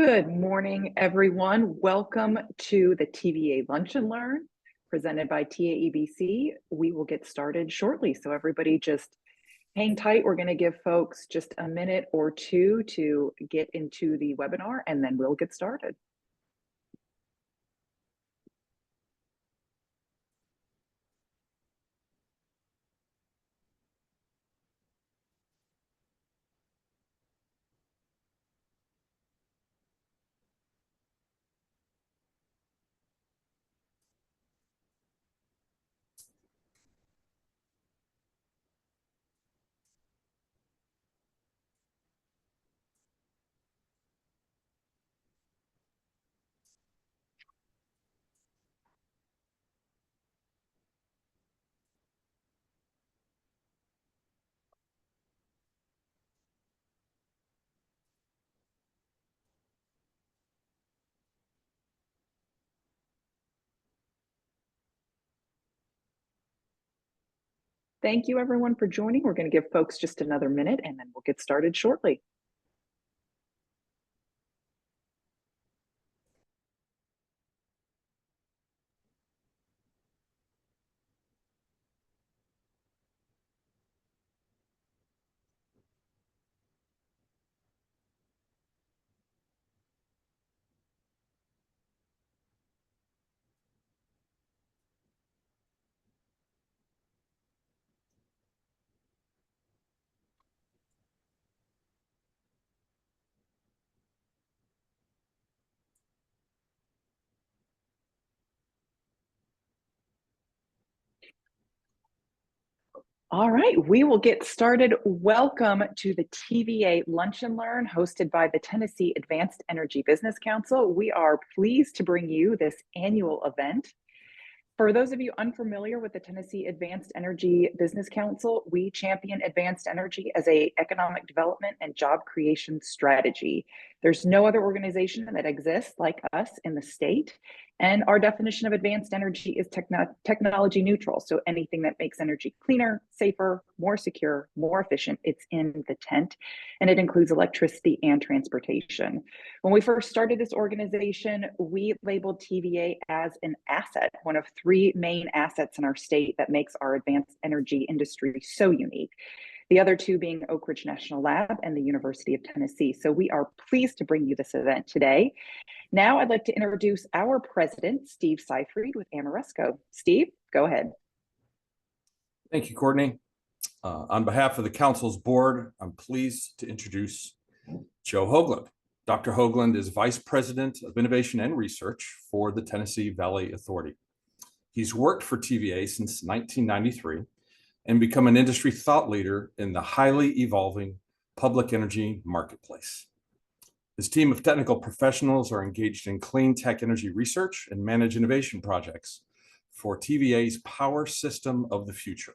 Good morning, everyone. Welcome to the TVA Lunch and Learn presented by TAEBC. We will get started shortly, so everybody just hang tight. We're going to give folks just a minute or two to get into the webinar, and then we'll get started. Thank you, everyone, for joining. We're going to give folks just another minute, and then we'll get started shortly. All right, we will get started. Welcome to the TVA Lunch and Learn hosted by the Tennessee Advanced Energy Business Council. We are pleased to bring you this annual event. For those of you unfamiliar with the Tennessee Advanced Energy Business Council, we champion advanced energy as an economic development and job creation strategy. There's no other organization that exists like us in the state. And our definition of advanced energy is technology neutral. So anything that makes energy cleaner, safer, more secure, more efficient, it's in the tent. And it includes electricity and transportation. When we first started this organization, we labeled TVA as an asset, one of three main assets in our state that makes our advanced energy industry so unique. The other two being Oak Ridge National Lab and the University of Tennessee. So we are pleased to bring you this event today. Now I'd like to introduce our president, Steve Seifried with Amoresco. Steve, go ahead. Thank you, Courtney. On behalf of the council's board, I'm pleased to introduce Joe Hoagland. Dr. Hoagland is Vice President of Innovation and Research for the Tennessee Valley Authority. He's worked for TVA since 1993 and become an industry thought leader in the highly evolving public energy marketplace. His team of technical professionals are engaged in clean tech energy research and manage innovation projects for TVA's Power System of the Future.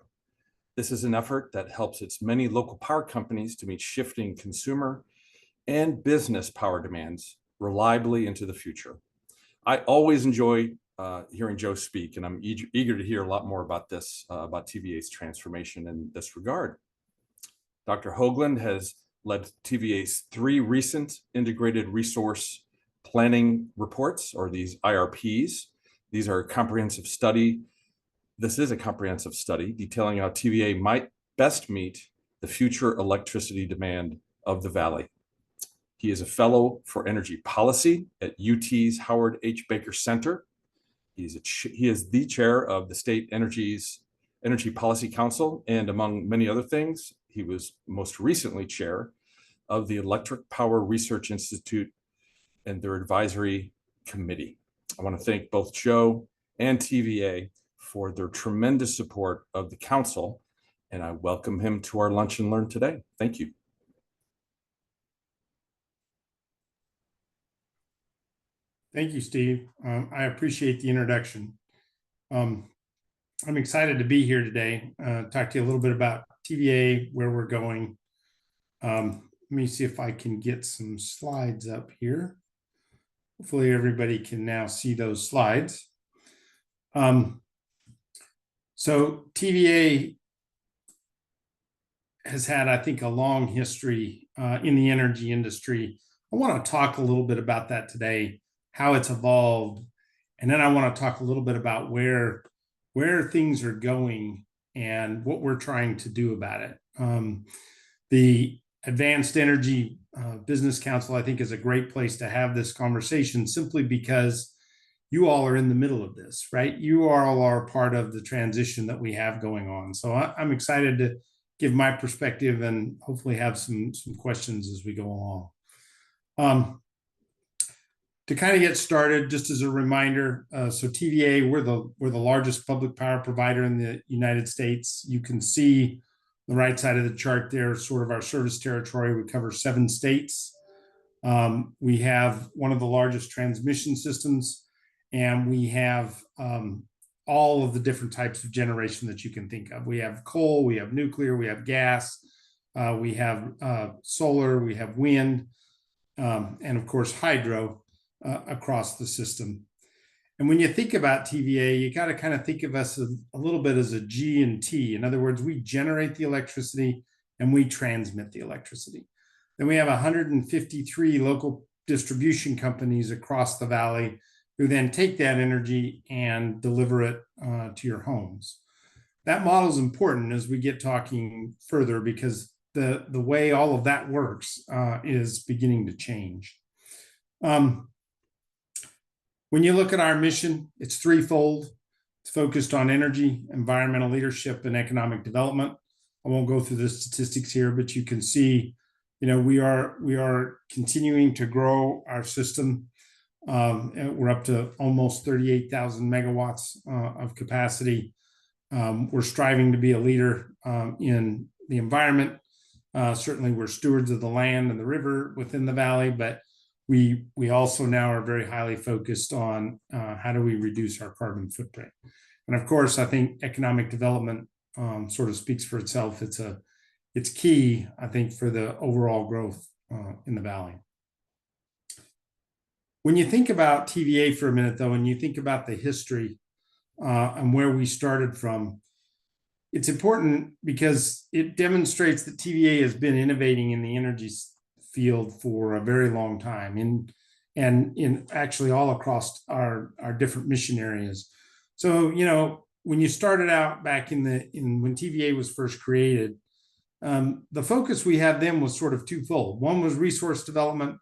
This is an effort that helps its many local power companies to meet shifting consumer and business power demands reliably into the future. I always enjoy hearing Joe speak, and I'm eager to hear a lot more about this, about TVA's transformation in this regard. Dr. Hoagland has led TVA's three recent integrated resource planning reports, or these IRPs. These are a comprehensive study. This is a comprehensive study detailing how TVA might best meet the future electricity demand of the Valley. He is a fellow for energy policy at UT's Howard H. Baker Center. He is the chair of the state Energy Policy Council, and among many other things, he was most recently chair of the Electric Power Research Institute and their advisory committee. I want to thank both Joe and TVA for their tremendous support of the council, and I welcome him to our Lunch and Learn today. Thank you. Thank you, Steve. I appreciate the introduction. I'm excited to be here today, talk to you a little bit about TVA, where we're going. Let me see if I can get some slides up here. Hopefully everybody can now see those slides. So TVA has had, I think, a long history in the energy industry, I want to talk a little bit about that today, how it's evolved, and then I want to talk a little bit about where things are going and what we're trying to do about it. The Advanced Energy Business Council, I think, is a great place to have this conversation, simply because you all are in the middle of this, right? You all are part of the transition that we have going on. So I'm excited to give my perspective and hopefully have some questions as we go along. To kind of get started, just as a reminder, so TVA, we're the largest public power provider in the United States. You can see the right side of the chart there, sort of our service territory. We cover 7 states. We have one of the largest transmission systems, and we have all of the different types of generation that you can think of. We have coal, we have nuclear, we have gas, we have solar, we have wind, and of course hydro across the system. And when you think about TVA, you got to kind of think of us a little bit as a G and T. In other words, we generate the electricity and we transmit the electricity. Then we have 153 local distribution companies across the valley who then take that energy and deliver it to your homes. That model is important as we get talking further, because the way all of that works is beginning to change. When you look at our mission, it's threefold. It's focused on energy, environmental leadership, and economic development. I won't go through the statistics here, but you can see, we are continuing to grow our system. We're up to almost 38,000 megawatts of capacity. We're striving to be a leader in the environment. Certainly, we're stewards of the land and the river within the valley, but we also now are very highly focused on how do we reduce our carbon footprint. And of course, I think economic development sort of speaks for itself. It's key, I think, for the overall growth in the valley. When you think about TVA for a minute, though, and you think about the history and where we started from, it's important because it demonstrates that TVA has been innovating in the energy field for a very long time, and in actually all across our different mission areas. So, when you started out back in when TVA was first created, the focus we had then was sort of twofold. One was resource development.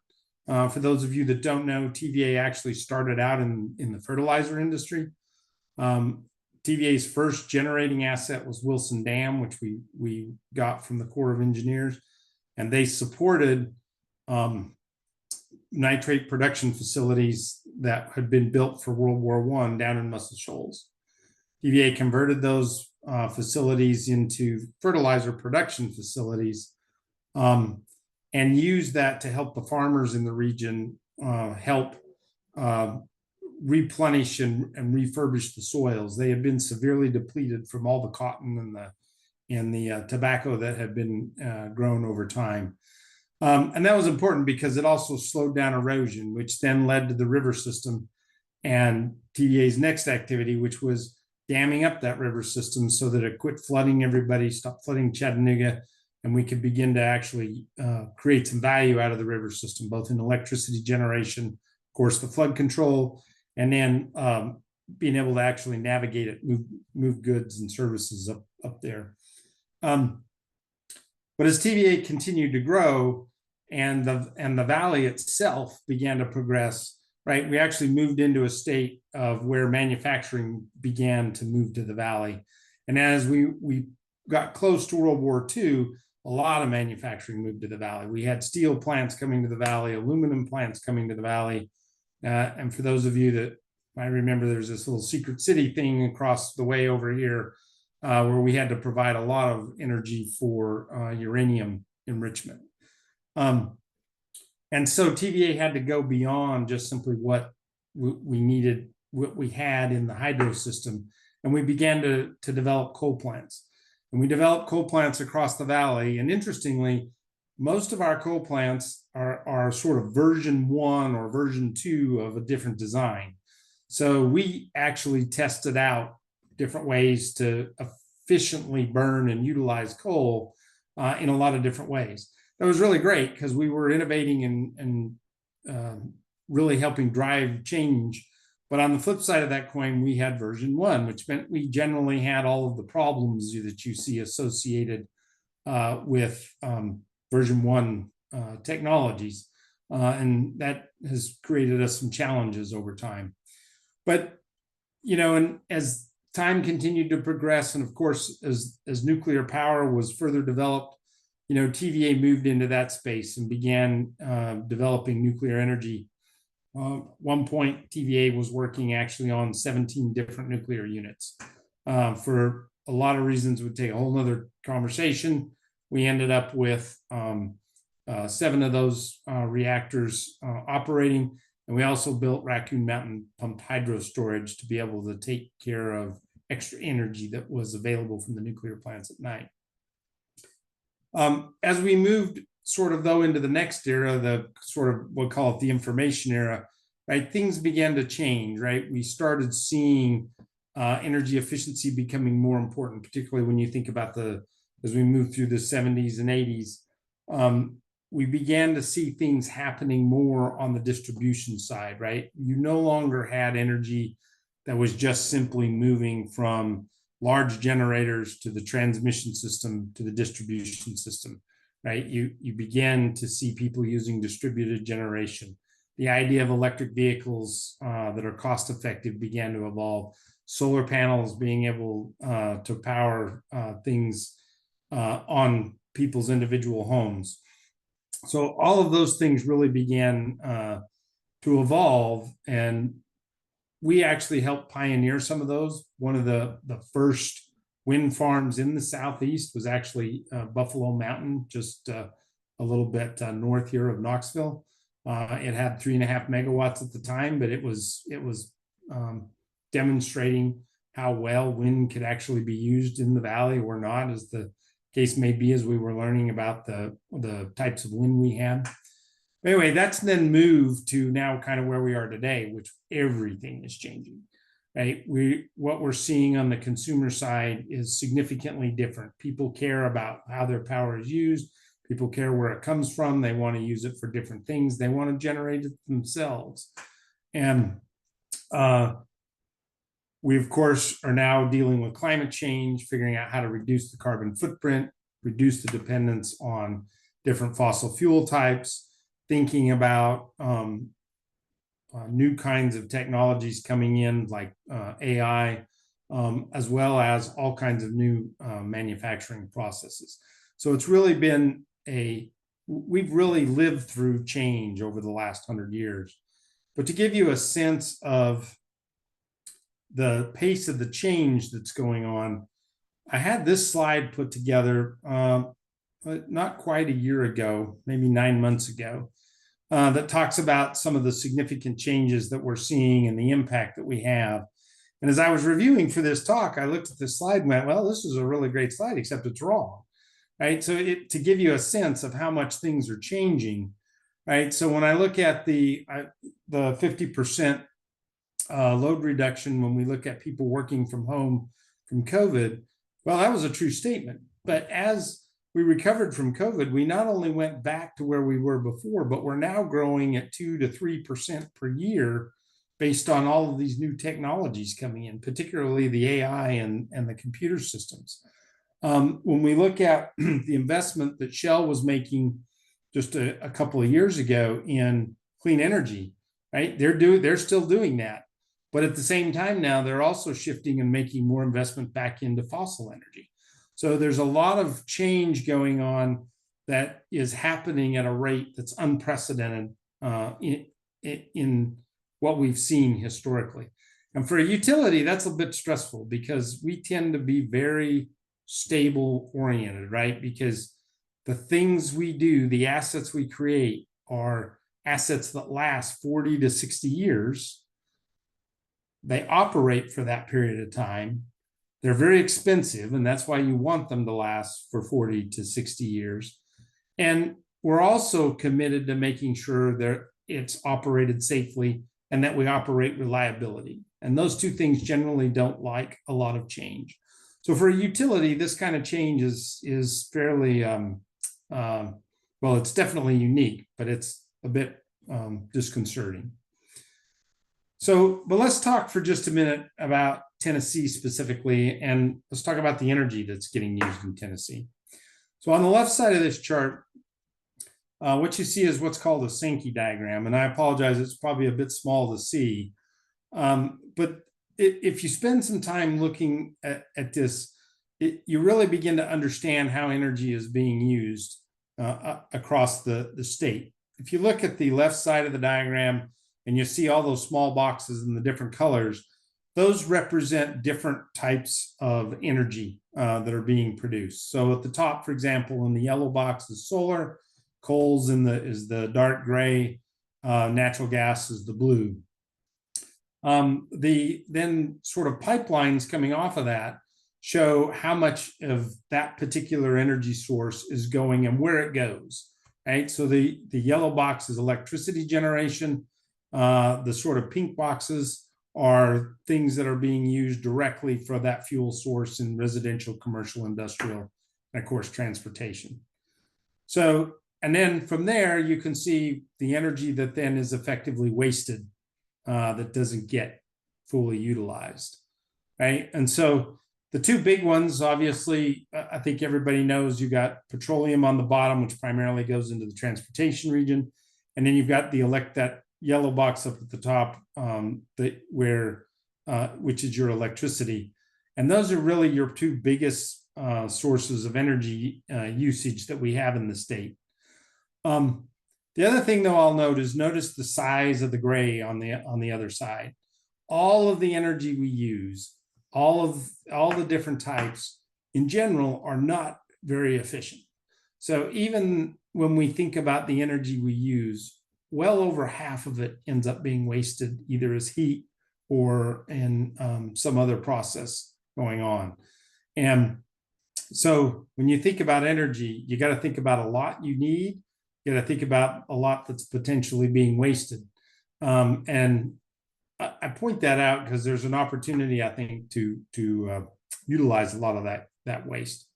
For those of you that don't know, TVA actually started out in the fertilizer industry. TVA's first generating asset was Wilson Dam, which we got from the Corps of Engineers, and they supported nitrate production facilities that had been built for World War I down in Muscle Shoals. TVA converted those facilities into fertilizer production facilities and used that to help the farmers in the region help replenish and refurbish the soils. They had been severely depleted from all the cotton and the tobacco that had been grown over time. And that was important because it also slowed down erosion, which then led to the river system and TVA's next activity, which was damming up that river system so that it quit flooding everybody, stopped flooding Chattanooga, and we could begin to actually create some value out of the river system, both in electricity generation, of course, the flood control, and then being able to actually navigate it, move goods and services up there. But as TVA continued to grow and the valley itself began to progress, right, we actually moved into a state of where manufacturing began to move to the valley. And as we got close to World War II, a lot of manufacturing moved to the valley. We had steel plants coming to the valley, aluminum plants coming to the valley. And for those of you that might remember, there's this little secret city thing across the way over here where we had to provide a lot of energy for uranium enrichment. And so TVA had to go beyond just simply what we needed, what we had in the hydro system. And we began to develop coal plants. And we developed coal plants across the valley. And interestingly, most of our coal plants are sort of version 1 or version 2 of a different design. So we actually tested out different ways to efficiently burn and utilize coal in a lot of different ways. that was really great because we were innovating and really helping drive change. But on the flip side of that coin, we had version 1, which meant we generally had all of the problems that you see associated with version 1 technologies. And that has created us some challenges over time. But, and as time continued to progress, and of course, as nuclear power was further developed, TVA moved into that space and began developing nuclear energy. One point, TVA was working actually on 17 different nuclear units. For a lot of reasons, it would take a whole nother conversation. We ended up with 7 of those reactors operating, and we also built Raccoon Mountain pumped hydro storage to be able to take care of extra energy that was available from the nuclear plants at night. As we moved sort of though into the next era, the sort of, we'll call it the information era, right? Things began to change, right? We started seeing energy efficiency becoming more important, particularly when you think about as we moved through the 70s and 80s. We began to see things happening more on the distribution side, right? You no longer had energy that was just simply moving from large generators to the transmission system to the distribution system, right? You began to see people using distributed generation. The idea of electric vehicles that are cost effective began to evolve. Solar panels being able to power things on people's individual homes. So all of those things really began to evolve, and we actually helped pioneer some of those. One of the first wind farms in the Southeast was actually Buffalo Mountain, just a little bit north here of Knoxville. It had 3.5 megawatts at the time, but it was demonstrating how well wind could actually be used in the valley or not, as the case may be, as we were learning about the types of wind we had. Anyway, that's then moved to now kind of where we are today, which everything is changing, right? What we're seeing on the consumer side is significantly different. People care about how their power is used. People care where it comes from. They want to use it for different things. They want to generate it themselves. And we, of course, are now dealing with climate change, figuring out how to reduce the carbon footprint, reduce the dependence on different fossil fuel types, thinking about new kinds of technologies coming in like AI, as well as all kinds of new manufacturing processes. So it's really been we've really lived through change over the last 100 years. But to give you a sense of the pace of the change that's going on, I had this slide put together not quite a year ago, maybe 9 months ago, that talks about some of the significant changes that we're seeing and the impact that we have. And as I was reviewing for this talk, I looked at this slide and went, well, this is a really great slide, except it's wrong, right? So to give you a sense of how much things are changing, right? So when I look at the 50% load reduction, when we look at people working from home from COVID, well, that was a true statement. But as we recovered from COVID, we not only went back to where we were before, but we're now growing at 2 to 3% per year based on all of these new technologies coming in, particularly the AI and the computer systems. When we look at the investment that Shell was making just a couple of years ago in clean energy, right? They're still doing that. But at the same time now, they're also shifting and making more investment back into fossil energy. So there's a lot of change going on that is happening at a rate that's unprecedented in what we've seen historically. And for a utility, that's a bit stressful because we tend to be very stable oriented, right? Because the things we do, the assets we create are assets that last 40 to 60 years. They operate for that period of time. They're very expensive, and that's why you want them to last for 40 to 60 years. And we're also committed to making sure that it's operated safely and that we operate reliability. And those two things generally don't like a lot of change. So for a utility, this kind of change is fairly well, it's definitely unique, but it's a bit disconcerting. So, but let's talk for just a minute about Tennessee specifically, and let's talk about the energy that's getting used in Tennessee. So on the left side of this chart, what you see is what's called a Sankey diagram, and I apologize, it's probably a bit small to see. But if you spend some time looking at this, you really begin to understand how energy is being used across the state. If you look at the left side of the diagram and you see all those small boxes in the different colors, those represent different types of energy that are being produced. So at the top, for example, in the yellow box is solar, coals is the dark gray, natural gas is the blue. The then sort of pipelines coming off of that show how much of that particular energy source is going and where it goes, right? So the yellow box is electricity generation. The sort of pink boxes are things that are being used directly for that fuel source in residential, commercial, industrial, and of course, transportation. So, and then from there, you can see the energy that then is effectively wasted that doesn't get fully utilized, right? And so the two big ones, obviously, I think everybody knows you got petroleum on the bottom, which primarily goes into the transportation region. And then you've got that yellow box up at the top, which is your electricity. And those are really your two biggest sources of energy usage that we have in the state. The other thing, though, I'll notice the size of the gray on the other side. All of the energy we use, all the different types in general are not very efficient. So even when we think about the energy we use, well over half of it ends up being wasted either as heat or in some other process going on. And so when you think about energy, you got to think about a lot you need. You got to think about a lot that's potentially being wasted. And I point that out because there's an opportunity, I think, to utilize a lot of that waste.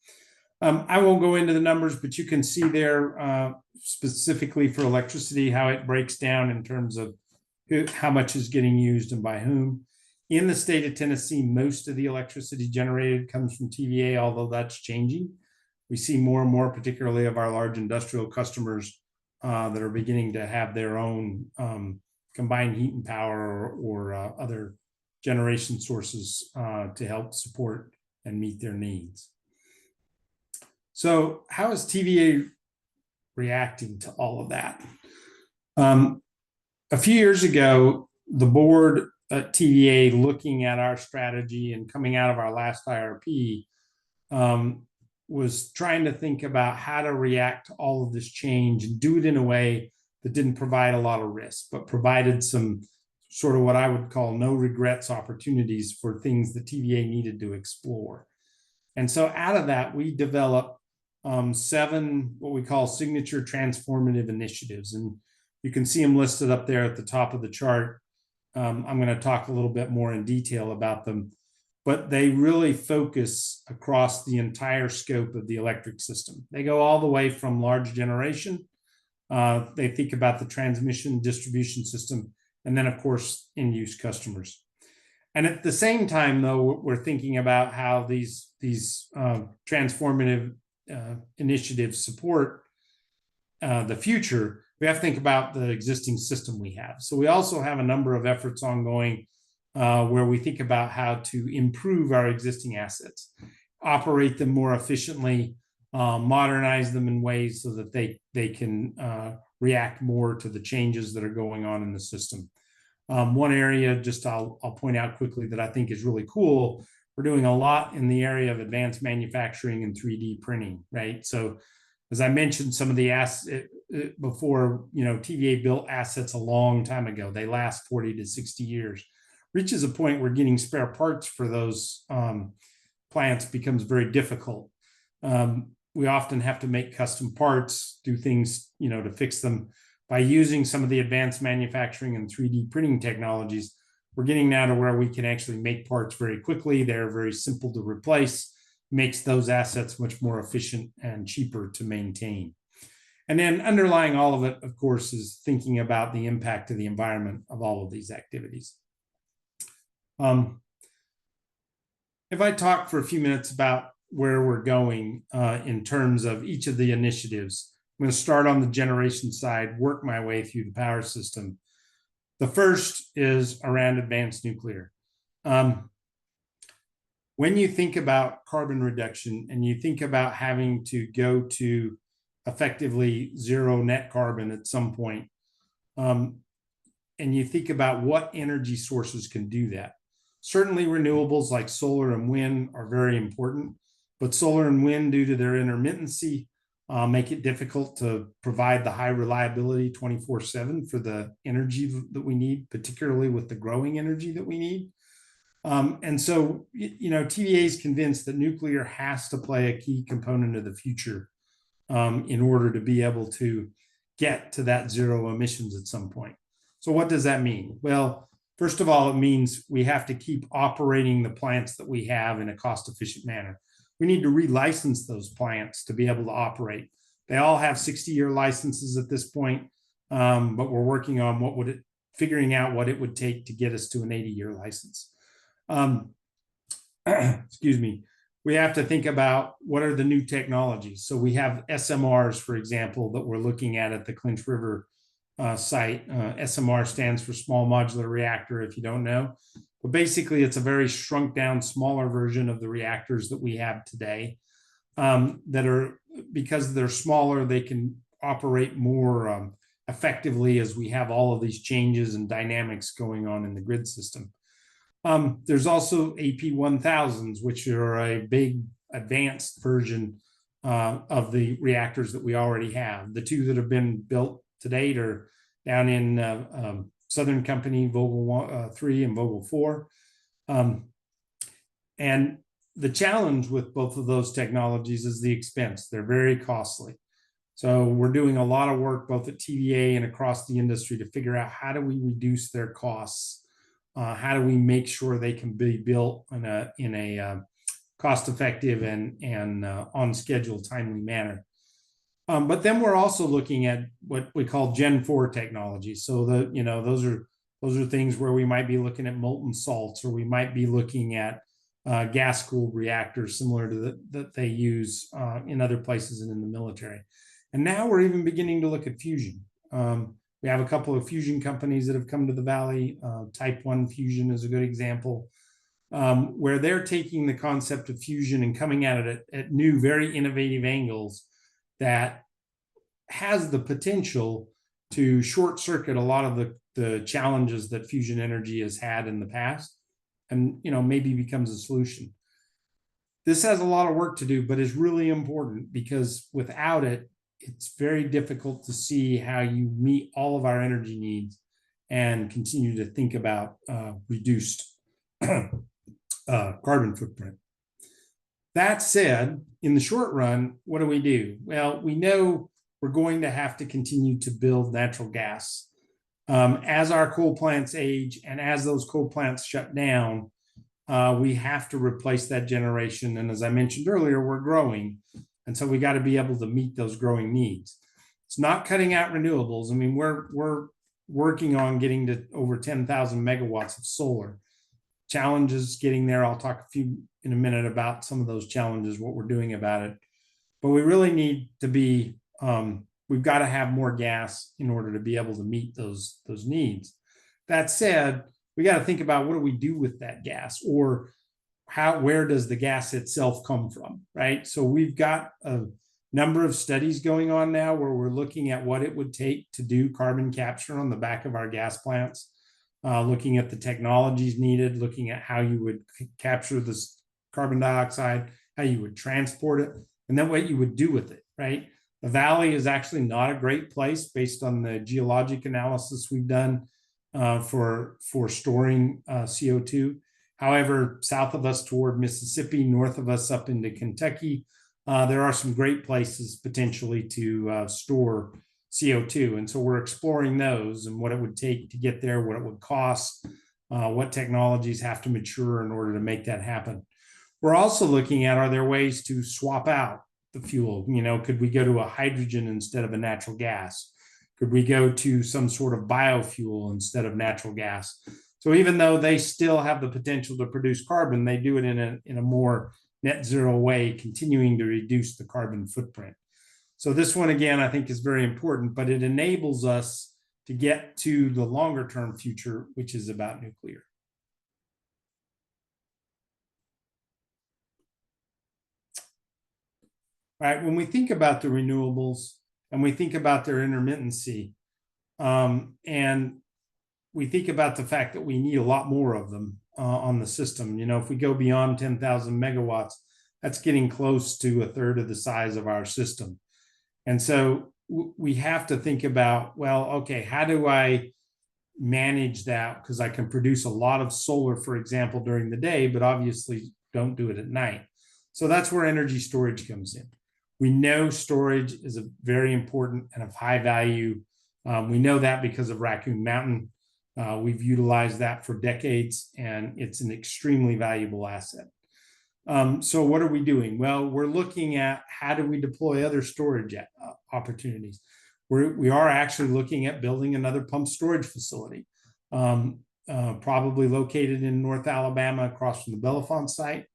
I won't go into the numbers, but you can see there specifically for electricity how it breaks down in terms of how much is getting used and by whom. In the state of Tennessee, most of the electricity generated comes from TVA, although that's changing. We see more and more, particularly of our large industrial customers that are beginning to have their own combined heat and power or other generation sources to help support and meet their needs. So how is TVA reacting to all of that? A few years ago, the board at TVA, looking at our strategy and coming out of our last IRP, was trying to think about how to react to all of this change and do it in a way that didn't provide a lot of risk, but provided some sort of what I would call no regrets opportunities for things that TVA needed to explore. And so out of that, we developed 7 what we call signature transformative initiatives. And you can see them listed up there at the top of the chart. I'm going to talk a little bit more in detail about them, but they really focus across the entire scope of the electric system. They go all the way from large generation. They think about the transmission distribution system, and then, of course, end-use customers. And at the same time, though, we're thinking about how these transformative initiatives support the future. We have to think about the existing system we have. So we also have a number of efforts ongoing where we think about how to improve our existing assets, operate them more efficiently, modernize them in ways so that they can react more to the changes that are going on in the system. One area, just I'll point out quickly that I think is really cool, we're doing a lot in the area of advanced manufacturing and 3D printing, right? So as I mentioned, some of the assets before, TVA built assets a long time ago. They last 40 to 60 years. Reaches a point where getting spare parts for those plants becomes very difficult. We often have to make custom parts, do things, to fix them. By using some of the advanced manufacturing and 3D printing technologies, we're getting now to where we can actually make parts very quickly. They're very simple to replace, makes those assets much more efficient and cheaper to maintain. And then underlying all of it, of course, is thinking about the impact to the environment of all of these activities. If I talk for a few minutes about where we're going in terms of each of the initiatives, I'm going to start on the generation side, work my way through the power system. The first is around advanced nuclear. When you think about carbon reduction and you think about having to go to effectively zero net carbon at some point, and you think about what energy sources can do that. Certainly renewables like solar and wind are very important, but solar and wind, due to their intermittency, make it difficult to provide the high reliability 24/7 for the energy that we need, particularly with the growing energy that we need. And so, TVA is convinced that nuclear has to play a key component of the future in order to be able to get to that zero emissions at some point. So what does that mean? Well, first of all, it means we have to keep operating the plants that we have in a cost-efficient manner. We need to relicense those plants to be able to operate. They all have 60-year licenses at this point, but we're working on figuring out what it would take to get us to an 80-year license. Excuse me. We have to think about what are the new technologies. So we have SMRs, for example, that we're looking at the Clinch River site. SMR stands for small modular reactor, if you don't know. But basically, it's a very shrunk down, smaller version of the reactors that we have today that are, because they're smaller, they can operate more effectively as we have all of these changes and dynamics going on in the grid system. There's also AP1000s, which are a big advanced version of the reactors that we already have. The two that have been built to date are down in Southern Company, Vogtle 3 and Vogtle 4. And the challenge with both of those technologies is the expense. They're very costly. So we're doing a lot of work both at TVA and across the industry to figure out how do we reduce their costs. How do we make sure they can be built in a cost-effective and on schedule, timely manner? But then we're also looking at what we call Gen 4 technology. So those are things where we might be looking at molten salts, or we might be looking at gas-cooled reactors similar to that they use in other places and in the military. And now we're even beginning to look at fusion. We have a couple of fusion companies that have come to the Valley. Type 1 Fusion is a good example, where they're taking the concept of fusion and coming at it at new, very innovative angles that has the potential to short circuit a lot of the challenges that fusion energy has had in the past, and maybe becomes a solution. This has a lot of work to do, but is really important because without it, it's very difficult to see how you meet all of our energy needs and continue to think about reduced carbon footprint. That said, in the short run, what do? Well, we know we're going to have to continue to build natural gas. As our coal plants age and as those coal plants shut down, we have to replace that generation. And as I mentioned earlier, we're growing. And so we got to be able to meet those growing needs. It's not cutting out renewables. I mean, we're working on getting to over 10,000 megawatts of solar. Challenges getting there. I'll talk in a minute about some of those challenges, what we're doing about it. But we really need to be, we've got to have more gas in order to be able to meet those needs. That said, we got to think about what do we do with that gas, or where does the gas itself come from, right? So we've got a number of studies going on now where we're looking at what it would take to do carbon capture on the back of our gas plants, looking at the technologies needed, looking at how you would capture this carbon dioxide, how you would transport it, and then what you would do with it, right? The Valley is actually not a great place based on the geologic analysis we've done for storing CO2. However, south of us toward Mississippi, north of us up into Kentucky, there are some great places potentially to store CO2. And so we're exploring those and what it would take to get there, what it would cost, what technologies have to mature in order to make that happen. We're also looking at, are there ways to swap out the fuel? Could we go to a hydrogen instead of a natural gas? Could we go to some sort of biofuel instead of natural gas? So even though they still have the potential to produce carbon, they do it in a more net zero way, continuing to reduce the carbon footprint. So this one, again, I think is very important, but it enables us to get to the longer term future, which is about nuclear. All right, when we think about the renewables and we think about their intermittency, and we think about the fact that we need a lot more of them on the system. If we go beyond 10,000 megawatts, that's getting close to a third of the size of our system. And so we have to think about, well, okay, how do I manage that? Because I can produce a lot of solar, for example, during the day, but obviously don't do it at night. So that's where energy storage comes in. We know storage is a very important and of high value. We know that because of Raccoon Mountain. We've utilized that for decades, and it's an extremely valuable asset. So what are we doing? Well, we're looking at how do we deploy other storage opportunities. We are actually looking at building another pump storage facility, probably located in North Alabama across from the Bellefonte site.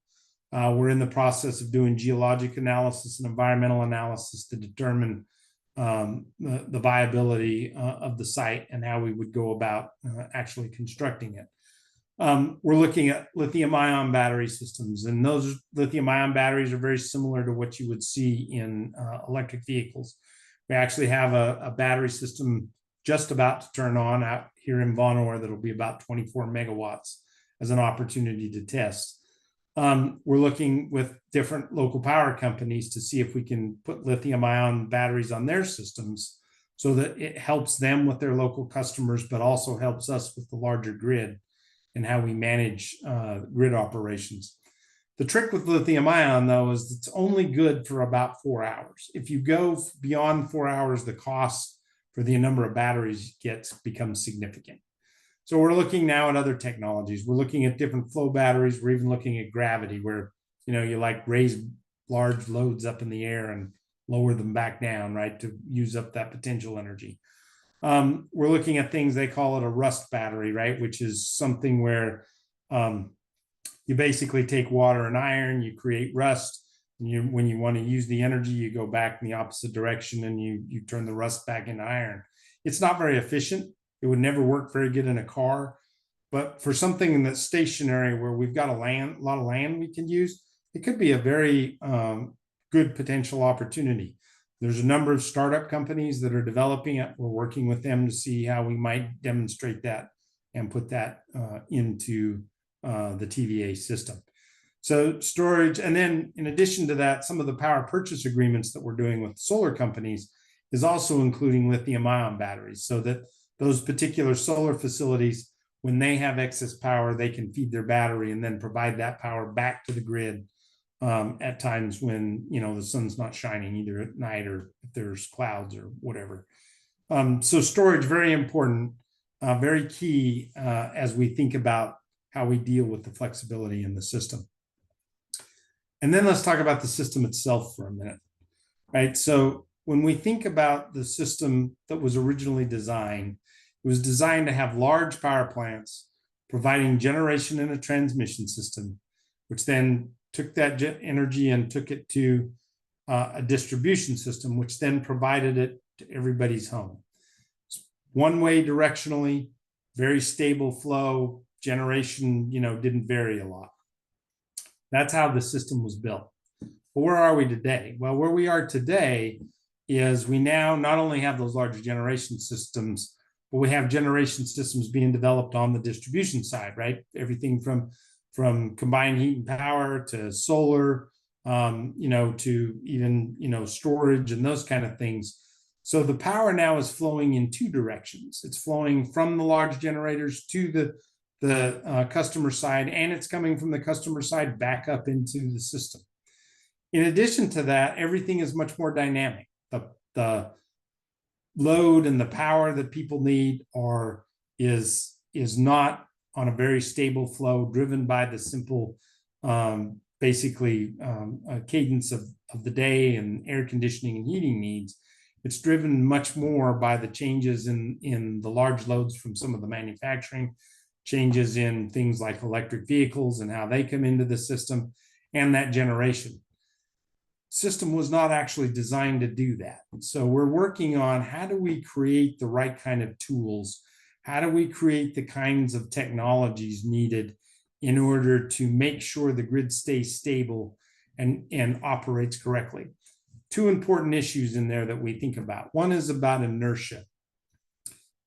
We're in the process of doing geologic analysis and environmental analysis to determine the viability of the site and how we would go about actually constructing it. We're looking at lithium-ion battery systems, and those lithium-ion batteries are very similar to what you would see in electric vehicles. We actually have a battery system just about to turn on out here in Vonore that'll be about 24 megawatts as an opportunity to test. We're looking with different local power companies to see if we can put lithium-ion batteries on their systems so that it helps them with their local customers, but also helps us with the larger grid and how we manage grid operations. The trick with lithium-ion, though, is it's only good for about 4 hours. If you go beyond 4 hours, the cost for the number of batteries becomes significant. So we're looking now at other technologies. We're looking at different flow batteries. We're even looking at gravity, where you raise large loads up in the air and lower them back down, right, to use up that potential energy. We're looking at things, they call it a rust battery, right, which is something where you basically take water and iron, you create rust, and when you want to use the energy, you go back in the opposite direction and you turn the rust back into iron. It's not very efficient. It would never work very good in a car, but for something that's stationary where we've got a lot of land we can use, it could be a very good potential opportunity. There's a number of startup companies that are developing it. We're working with them to see how we might demonstrate that and put that into the TVA system. So storage, and then in addition to that, some of the power purchase agreements that we're doing with solar companies is also including lithium-ion batteries, so that those particular solar facilities, when they have excess power, they can feed their battery and then provide that power back to the grid at times when the sun's not shining, either at night or if there's clouds or whatever. So storage, very important, very key as we think about how we deal with the flexibility in the system. And then let's talk about the system itself for a minute, right? So when we think about the system that was originally designed, it was designed to have large power plants providing generation and a transmission system, which then took that energy and took it to a distribution system, which then provided it to everybody's home. One way directionally, very stable flow, generation, didn't vary a lot. That's how the system was built. But where are we today? Well, where we are today is we now not only have those larger generation systems, but we have generation systems being developed on the distribution side, right? Everything from combined heat and power to solar, to even, storage and those kind of things. So the power now is flowing in two directions. It's flowing from the large generators to the customer side, and it's coming from the customer side back up into the system. In addition to that, everything is much more dynamic. The load and the power that people need is not on a very stable flow, driven by the simple basically a cadence of the day and air conditioning and heating needs. It's driven much more by the changes in the large loads from some of the manufacturing, changes in things like electric vehicles and how they come into the system, and that generation. System was not actually designed to do that. So we're working on how do we create the right kind of tools? How do we create the kinds of technologies needed in order to make sure the grid stays stable and operates correctly? Two important issues in there that we think about. One is about inertia.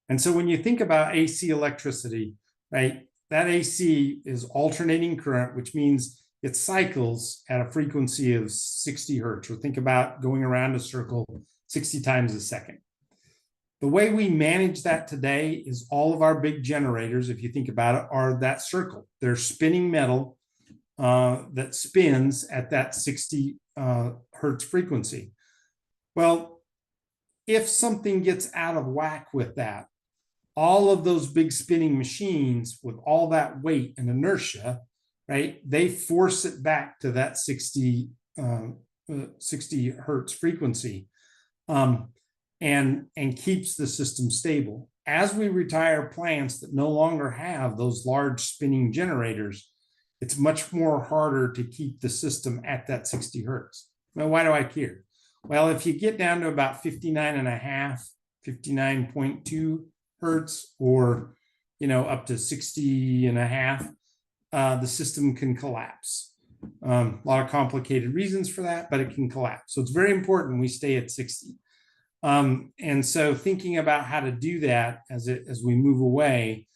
And so when you think about AC electricity, right, that AC is alternating current, which means it cycles at a frequency of 60 hertz, or think about going around a circle 60 times a second. The way we manage that today is all of our big generators, if you think about it, are that circle. They're spinning metal that spins at that 60 hertz frequency. Well, if something gets out of whack with that, all of those big spinning machines with all that weight and inertia, right, they force it back to that 60 hertz frequency and keeps the system stable. As we retire plants that no longer have those large spinning generators, it's much more harder to keep the system at that 60 hertz. Now, why do I care? Well, if you get down to about 59.5, 59.2 hertz, or up to 60.5, the system can collapse. A lot of complicated reasons for that, but it can collapse. So it's very important we stay at 60. And so thinking about how to do that as we move away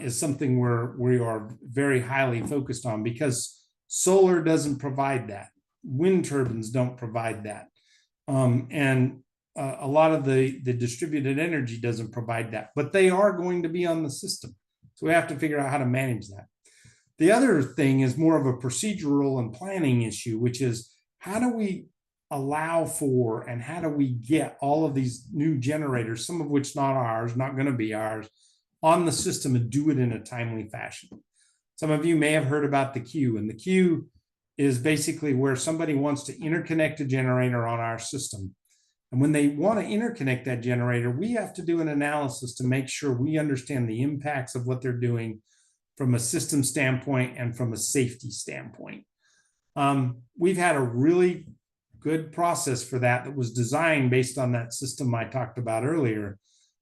is something we are very highly focused on, because solar doesn't provide that. Wind turbines don't provide that. And a lot of the distributed energy doesn't provide that, but they are going to be on the system. So we have to figure out how to manage that. The other thing is more of a procedural and planning issue, which is how do we allow for and how do we get all of these new generators, some of which not going to be ours, on the system and do it in a timely fashion. Some of you may have heard about the queue, and the queue is basically where somebody wants to interconnect a generator on our system. And when they want to interconnect that generator, we have to do an analysis to make sure we understand the impacts of what they're doing from a system standpoint and from a safety standpoint. We've had a really good process for that was designed based on that system I talked about earlier,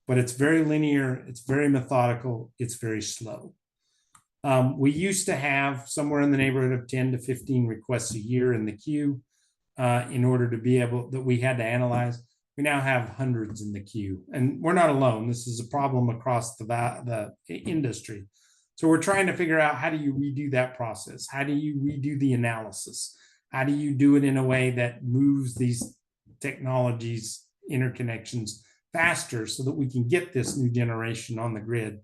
but it's very linear, it's very methodical, it's very slow. We used to have somewhere in the neighborhood of 10 to 15 requests a year in the queue in order to be able, that we had to analyze. We now have hundreds in the queue, and we're not alone. This is a problem across the industry. So we're trying to figure out, how do you redo that process? How do you redo the analysis? How do you do it in a way that moves these technologies, interconnections faster so that we can get this new generation on the grid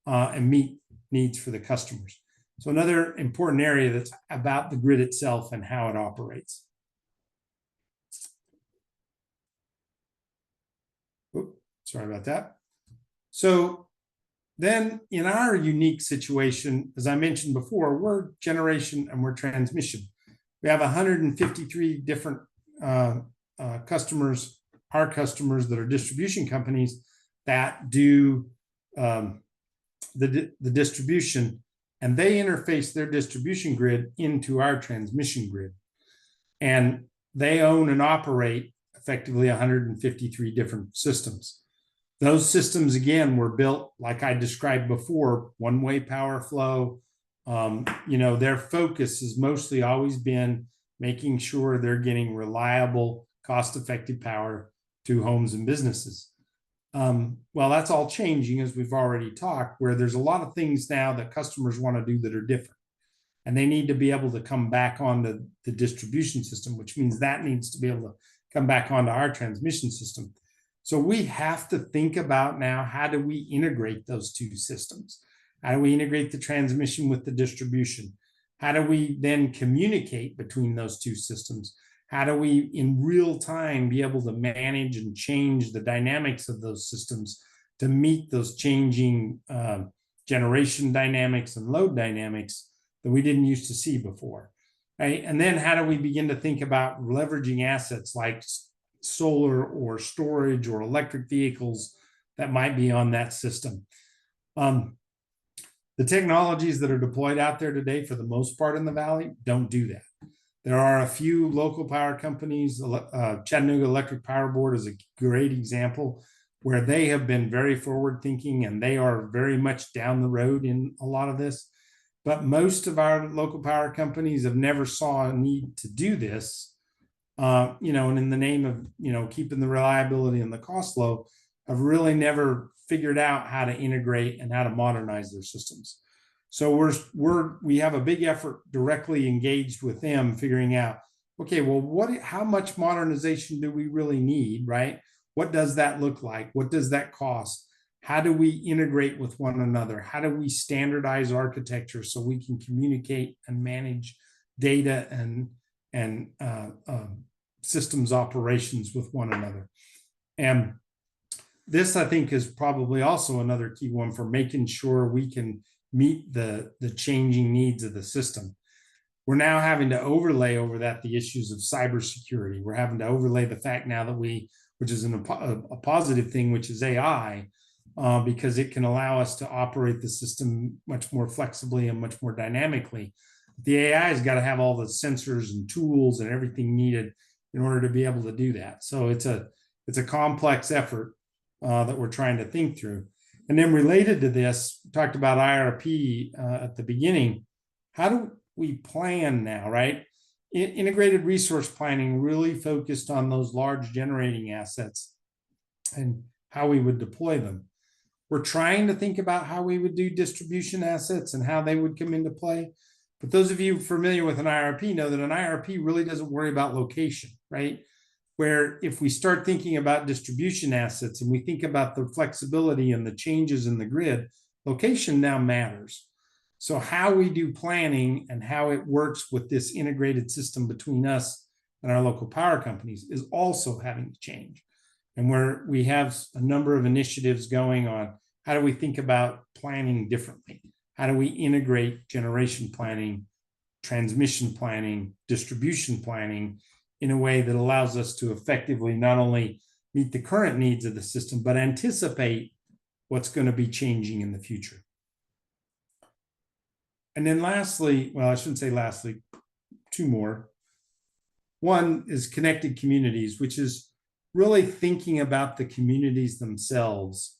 and meet needs for the customers? So another important area that's about the grid itself and how it operates. Oops, sorry about that. So then in our unique situation, as I mentioned before, we're generation and we're transmission. We have 153 different customers, our customers that are distribution companies that do the distribution, and they interface their distribution grid into our transmission grid. And they own and operate effectively 153 different systems. Those systems, again, were built, like I described before, one-way power flow. Their focus has mostly always been making sure they're getting reliable, cost-effective power to homes and businesses. Well, that's all changing, as we've already talked, where there's a lot of things now that customers want to do that are different. And they need to be able to come back onto the distribution system, which means that needs to be able to come back onto our transmission system. So we have to think about now, how do we integrate those two systems? How do we integrate the transmission with the distribution? How do we then communicate between those two systems? How do we, in real time, be able to manage and change the dynamics of those systems to meet those changing generation dynamics and load dynamics that we didn't used to see before? right? And then how do we begin to think about leveraging assets like solar or storage or electric vehicles that might be on that system? The technologies that are deployed out there today, for the most part in the Valley, don't do that. There are a few local power companies. Chattanooga Electric Power Board is a great example where they have been very forward thinking and they are very much down the road in a lot of this. But most of our local power companies have never saw a need to do this, and in the name of, keeping the reliability and the cost low, have really never figured out how to integrate and how to modernize their systems. So we have a big effort directly engaged with them, figuring out, okay, well, how much modernization do we really need, right? What does that look like? What does that cost? How do we integrate with one another? How do we standardize architecture so we can communicate and manage data and systems operations with one another? And this, I think, is probably also another key one for making sure we can meet the changing needs of the system. We're now having to overlay over that the issues of cybersecurity. We're having to overlay the fact now that which is a positive thing, which is AI, because it can allow us to operate the system much more flexibly and much more dynamically. The AI has got to have all the sensors and tools and everything needed in order to be able to do that. So it's a complex effort that we're trying to think through. And then related to this, we talked about IRP at the beginning. How do we plan now, right? Integrated resource planning really focused on those large generating assets and how we would deploy them. We're trying to think about how we would do distribution assets and how they would come into play. But those of you familiar with an IRP know that an IRP really doesn't worry about location, right? Where if we start thinking about distribution assets and we think about the flexibility and the changes in the grid, location now matters. So how we do planning and how it works with this integrated system between us and our local power companies is also having to change. And where we have a number of initiatives going on, how do we think about planning differently? How do we integrate generation planning, transmission planning, distribution planning in a way that allows us to effectively not only meet the current needs of the system, but anticipate what's going to be changing in the future? And then lastly, well, I shouldn't say lastly, two more. One is connected communities, which is really thinking about the communities themselves.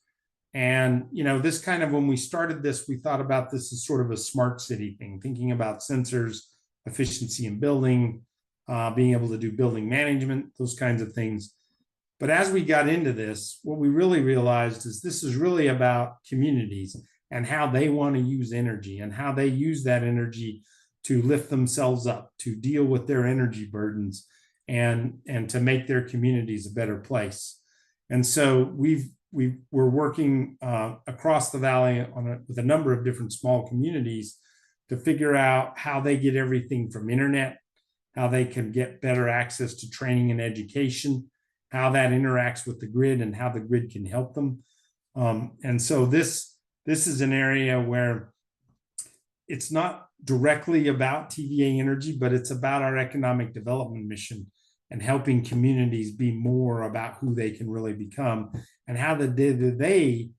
And, this kind of, when we started this, we thought about this as sort of a smart city thing, thinking about sensors, efficiency in building, being able to do building management, those kinds of things. But as we got into this, what we really realized is this is really about communities and how they want to use energy and how they use that energy to lift themselves up, to deal with their energy burdens and to make their communities a better place. And so we're working across the Valley with a number of different small communities to figure out how they get everything from internet, how they can get better access to training and education, how that interacts with the grid and how the grid can help them. And so this is an area where it's not directly about TVA Energy, but it's about our economic development mission and helping communities be more about who they can really become and how they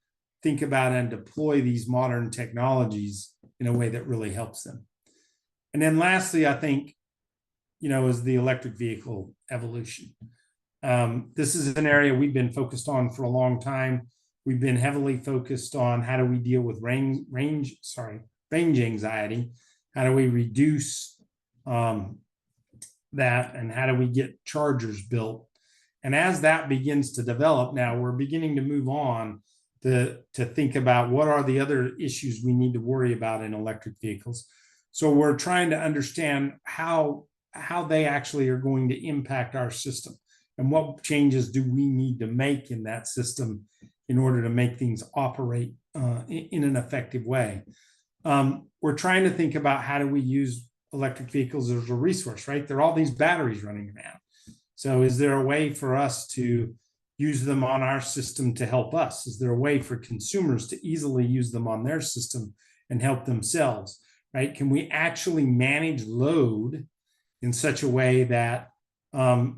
think about and deploy these modern technologies in a way that really helps them. And then lastly, I think, is the electric vehicle evolution. This is an area we've been focused on for a long time. We've been heavily focused on how do we deal with range anxiety? How do we reduce that, and how do we get chargers built? And as that begins to develop now, we're beginning to move on to think about what are the other issues we need to worry about in electric vehicles. So we're trying to understand how they actually are going to impact our system and what changes do we need to make in that system in order to make things operate in an effective way. We're trying to think about how do we use electric vehicles as a resource, right? There are all these batteries running around. So is there a way for us to use them on our system to help us? Is there a way for consumers to easily use them on their system and help themselves, right? Can we actually manage load in such a way that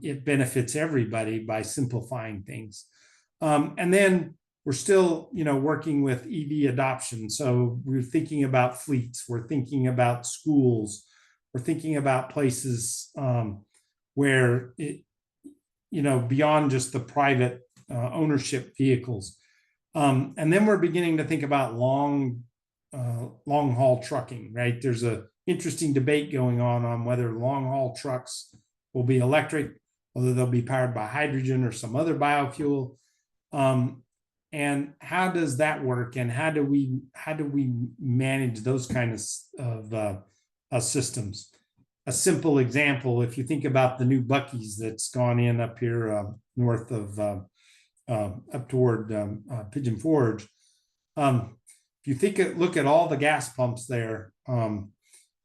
it benefits everybody by simplifying things. And then we're still, working with EV adoption. So we're thinking about fleets, we're thinking about schools, we're thinking about places where it, beyond just the private ownership vehicles. And then we're beginning to think about long haul trucking, right? There's a interesting debate going on whether long haul trucks will be electric, whether they'll be powered by hydrogen or some other biofuel. And how does that work? And how do we manage those kinds of systems? A simple example, if you think about the new Buc-ee's that's gone in up here north of up toward Pigeon Forge. If you look at all the gas pumps there,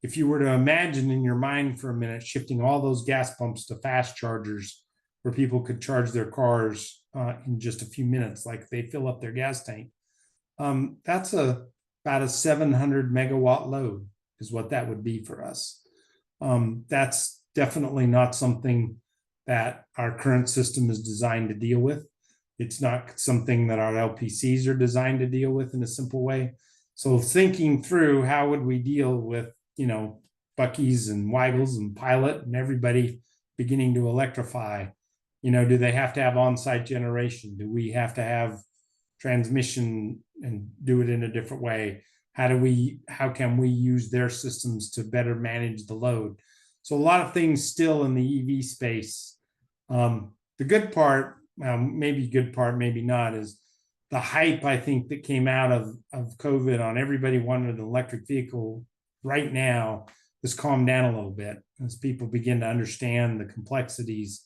if you were to imagine in your mind for a minute shifting all those gas pumps to fast chargers where people could charge their cars in just a few minutes, like they fill up their gas tank, that's about a 700 megawatt load is what that would be for us. That's definitely not something that our current system is designed to deal with. It's not something that our LPCs are designed to deal with in a simple way. So thinking through how would we deal with, Buc-ee's and Weigels and Pilot and everybody beginning to electrify, do they have to have on-site generation? Do we have to have transmission and do it in a different way? How can we use their systems to better manage the load? So a lot of things still in the EV space. The good part, maybe good part, maybe not, is the hype, I think, that came out of COVID on everybody wanting an electric vehicle right now has calmed down a little bit as people begin to understand the complexities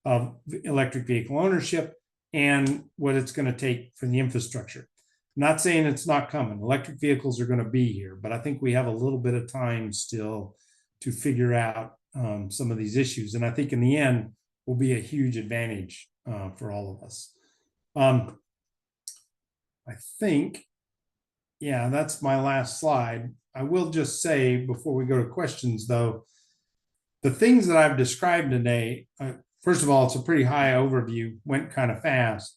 of electric vehicle ownership and what it's going to take for the infrastructure. I'm not saying it's not coming. Electric vehicles are going to be here, but I think we have a little bit of time still to figure out some of these issues. And I think in the end will be a huge advantage for all of us. I think, yeah, that's my last slide. I will just say before we go to questions, though, the things that I've described today, first of all, it's a pretty high overview, went kind of fast,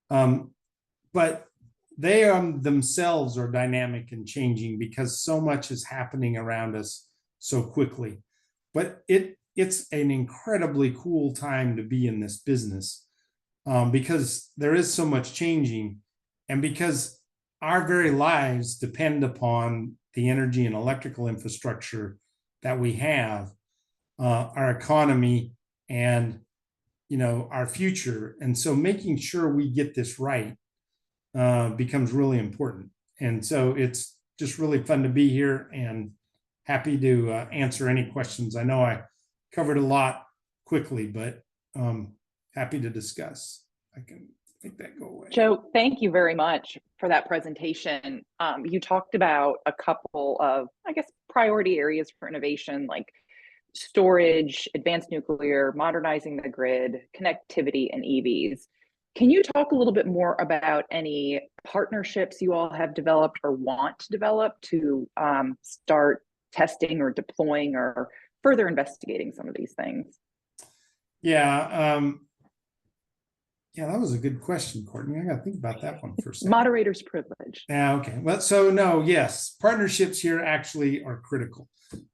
but they themselves are dynamic and changing because so much is happening around us so quickly. But it's an incredibly cool time to be in this business because there is so much changing, and because our very lives depend upon the energy and electrical infrastructure that we have, our economy, and our future. And so making sure we get this right becomes really important. And so it's just really fun to be here and happy to answer any questions. I know I covered a lot quickly, but happy to discuss. I can make that go away. Joe, thank you very much for that presentation. You talked about a couple of, I guess, priority areas for innovation, like storage, advanced nuclear, modernizing the grid, connectivity, and EVs. Can you talk a little bit more about any partnerships you all have developed or want to develop to start testing or deploying or further investigating some of these things? Yeah, that was a good question, Courtney. I got to think about that one for a second. Moderator's privilege. Yeah, okay. Well, so no, yes, partnerships here actually are critical.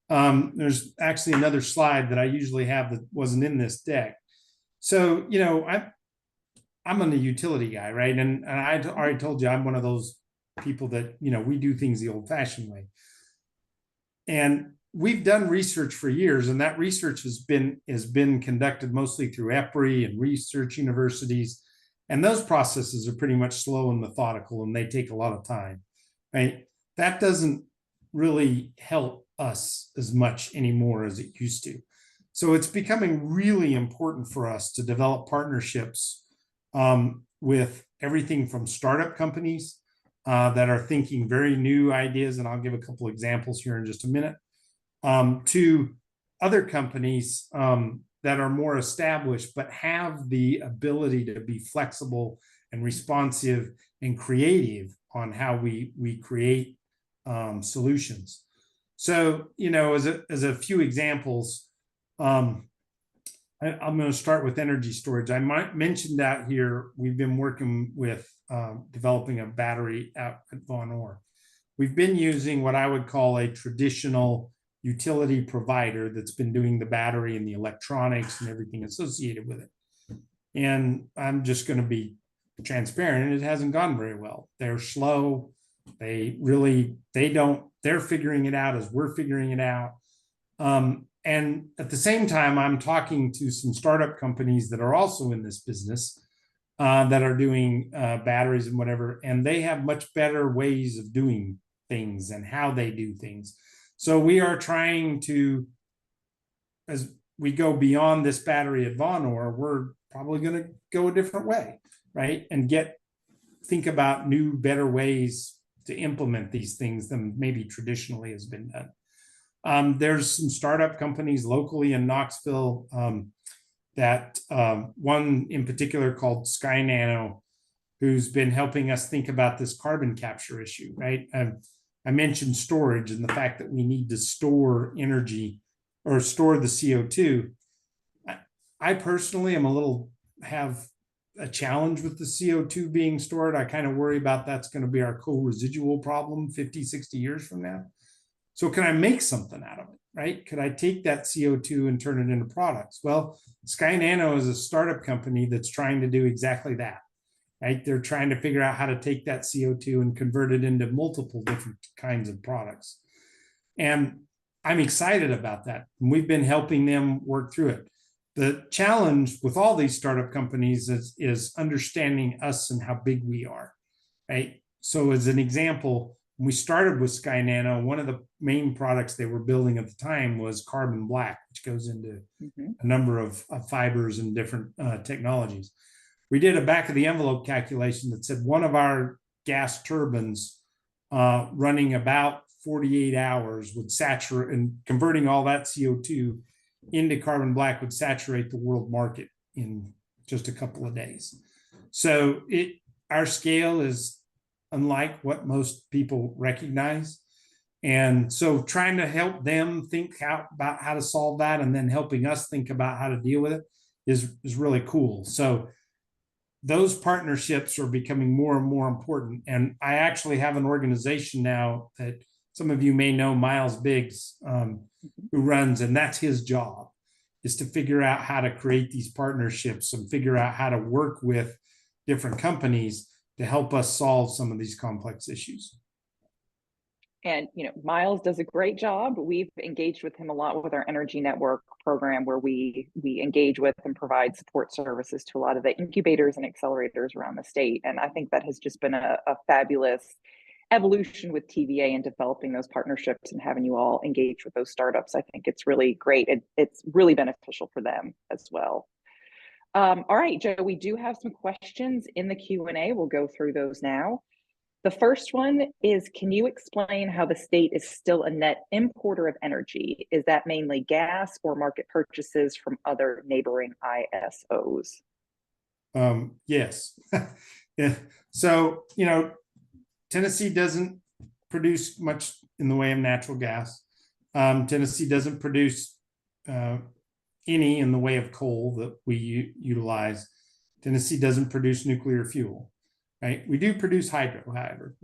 There's actually another slide that I usually have that wasn't in this deck. So, I'm a utility guy, right? And I already told you I'm one of those people that, we do things the old-fashioned way. And we've done research for years, and that research has been conducted mostly through EPRI and research universities. And those processes are pretty much slow and methodical, and they take a lot of time, right? That doesn't really help us as much anymore as it used to. So it's becoming really important for us to develop partnerships with everything from startup companies that are thinking very new ideas, and I'll give a couple examples here in just a minute, to other companies that are more established but have the ability to be flexible and responsive and creative on how we create solutions. So, as a few examples, I'm going to start with energy storage. I might mention out here, we've been working with developing a battery out at Von Orr. We've been using what I would call a traditional utility provider that's been doing the battery and the electronics and everything associated with it. And I'm just going to be transparent, it hasn't gone very well. They're slow. They're figuring it out as we're figuring it out. And at the same time, I'm talking to some startup companies that are also in this business that are doing batteries and whatever, and they have much better ways of doing things and how they do things. So we are trying to, as we go beyond this battery at Von Orr, we're probably going to go a different way, right? And think about new, better ways to implement these things than maybe traditionally has been done. There's some startup companies locally in Knoxville that one in particular called Sky Nano, who's been helping us think about this carbon capture issue, right? I mentioned storage and the fact that we need to store energy or store the CO2. I personally have a challenge with the CO2 being stored. I kind of worry about that's going to be our co-residual problem 50, 60 years from now. So can I make something out of it, right? Could I take that CO2 and turn it into products? Well, Sky Nano is a startup company that's trying to do exactly that, right? They're trying to figure out how to take that CO2 and convert it into multiple different kinds of products. And I'm excited about that. And we've been helping them work through it. The challenge with all these startup companies is understanding us and how big we are, right? So as an example, when we started with Sky Nano, one of the main products they were building at the time was carbon black, which goes into a number of fibers and different technologies. We did a back of the envelope calculation that said one of our gas turbines running about 48 hours would saturate, and converting all that CO2 into carbon black would saturate the world market in just a couple of days. So our scale is unlike what most people recognize. And so trying to help them think about how to solve that and then helping us think about how to deal with it is really cool. So those partnerships are becoming more and more important. And I actually have an organization now that some of you may know, Miles Biggs, who runs, and that's his job, is to figure out how to create these partnerships and figure out how to work with different companies to help us solve some of these complex issues. And, Miles does a great job. We've engaged with him a lot with our Energy Network program, where we engage with and provide support services to a lot of the incubators and accelerators around the state. And I think that has just been a fabulous evolution with TVA and developing those partnerships and having you all engage with those startups. I think it's really great. It's really beneficial for them as well. All right, Joe, we do have some questions in the Q&A. We'll go through those now. The first one is, can you explain how the state is still a net importer of energy? Is that mainly gas or market purchases from other neighboring ISOs? Yes. Yeah. So, Tennessee doesn't produce much in the way of natural gas. Tennessee doesn't produce any in the way of coal that we utilize. Tennessee doesn't produce nuclear fuel, right? We do produce hydro, however.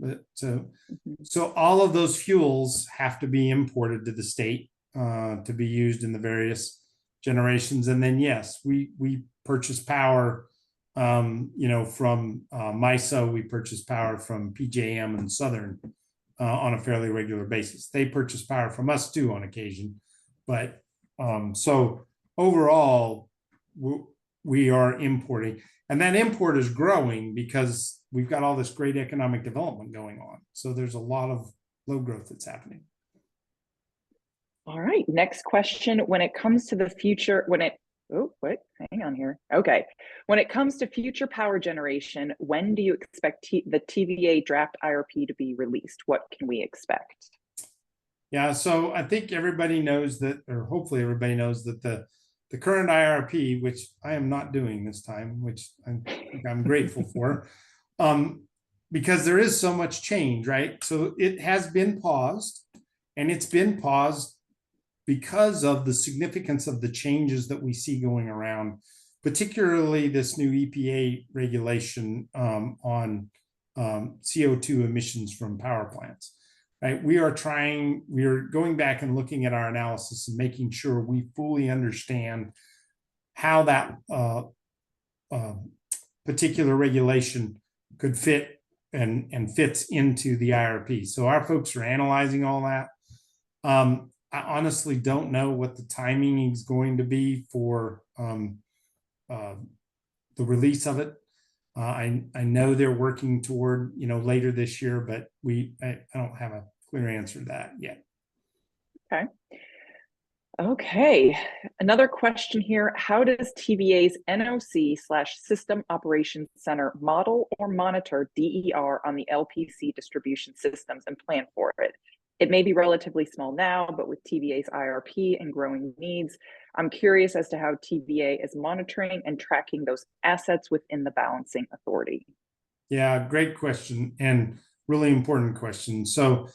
So all of those fuels have to be imported to the state to be used in the various generations. And then, yes, we purchase power from MISO. We purchase power from PJM and Southern on a fairly regular basis. They purchase power from us too on occasion, but so overall we are importing, and that import is growing because we've got all this great economic development going on. So there's a lot of load growth that's happening. All right, next question. When it comes to the future, hang on here. Okay. When it comes to future power generation, when do you expect the TVA draft IRP to be released? What can we expect? Yeah, so I think everybody knows that, or hopefully everybody knows that the current IRP, which I am not doing this time, which I'm grateful for, because there is so much change, right? So it has been paused, and it's been paused because of the significance of the changes that we see going around, particularly this new EPA regulation on CO2 emissions from power plants. Right? We are going back and looking at our analysis and making sure we fully understand how that particular regulation could fit and fits into the IRP. So our folks are analyzing all that. I honestly don't know what the timing is going to be for the release of it. I know they're working toward later this year, but I don't have a clear answer to that yet. Okay. Another question here. How does TVA's NOC/System Operations Center model or monitor DER on the LPC distribution systems and plan for it? It may be relatively small now, but with TVA's IRP and growing needs, I'm curious as to how TVA is monitoring and tracking those assets within the balancing authority. Yeah, great question and really important question. So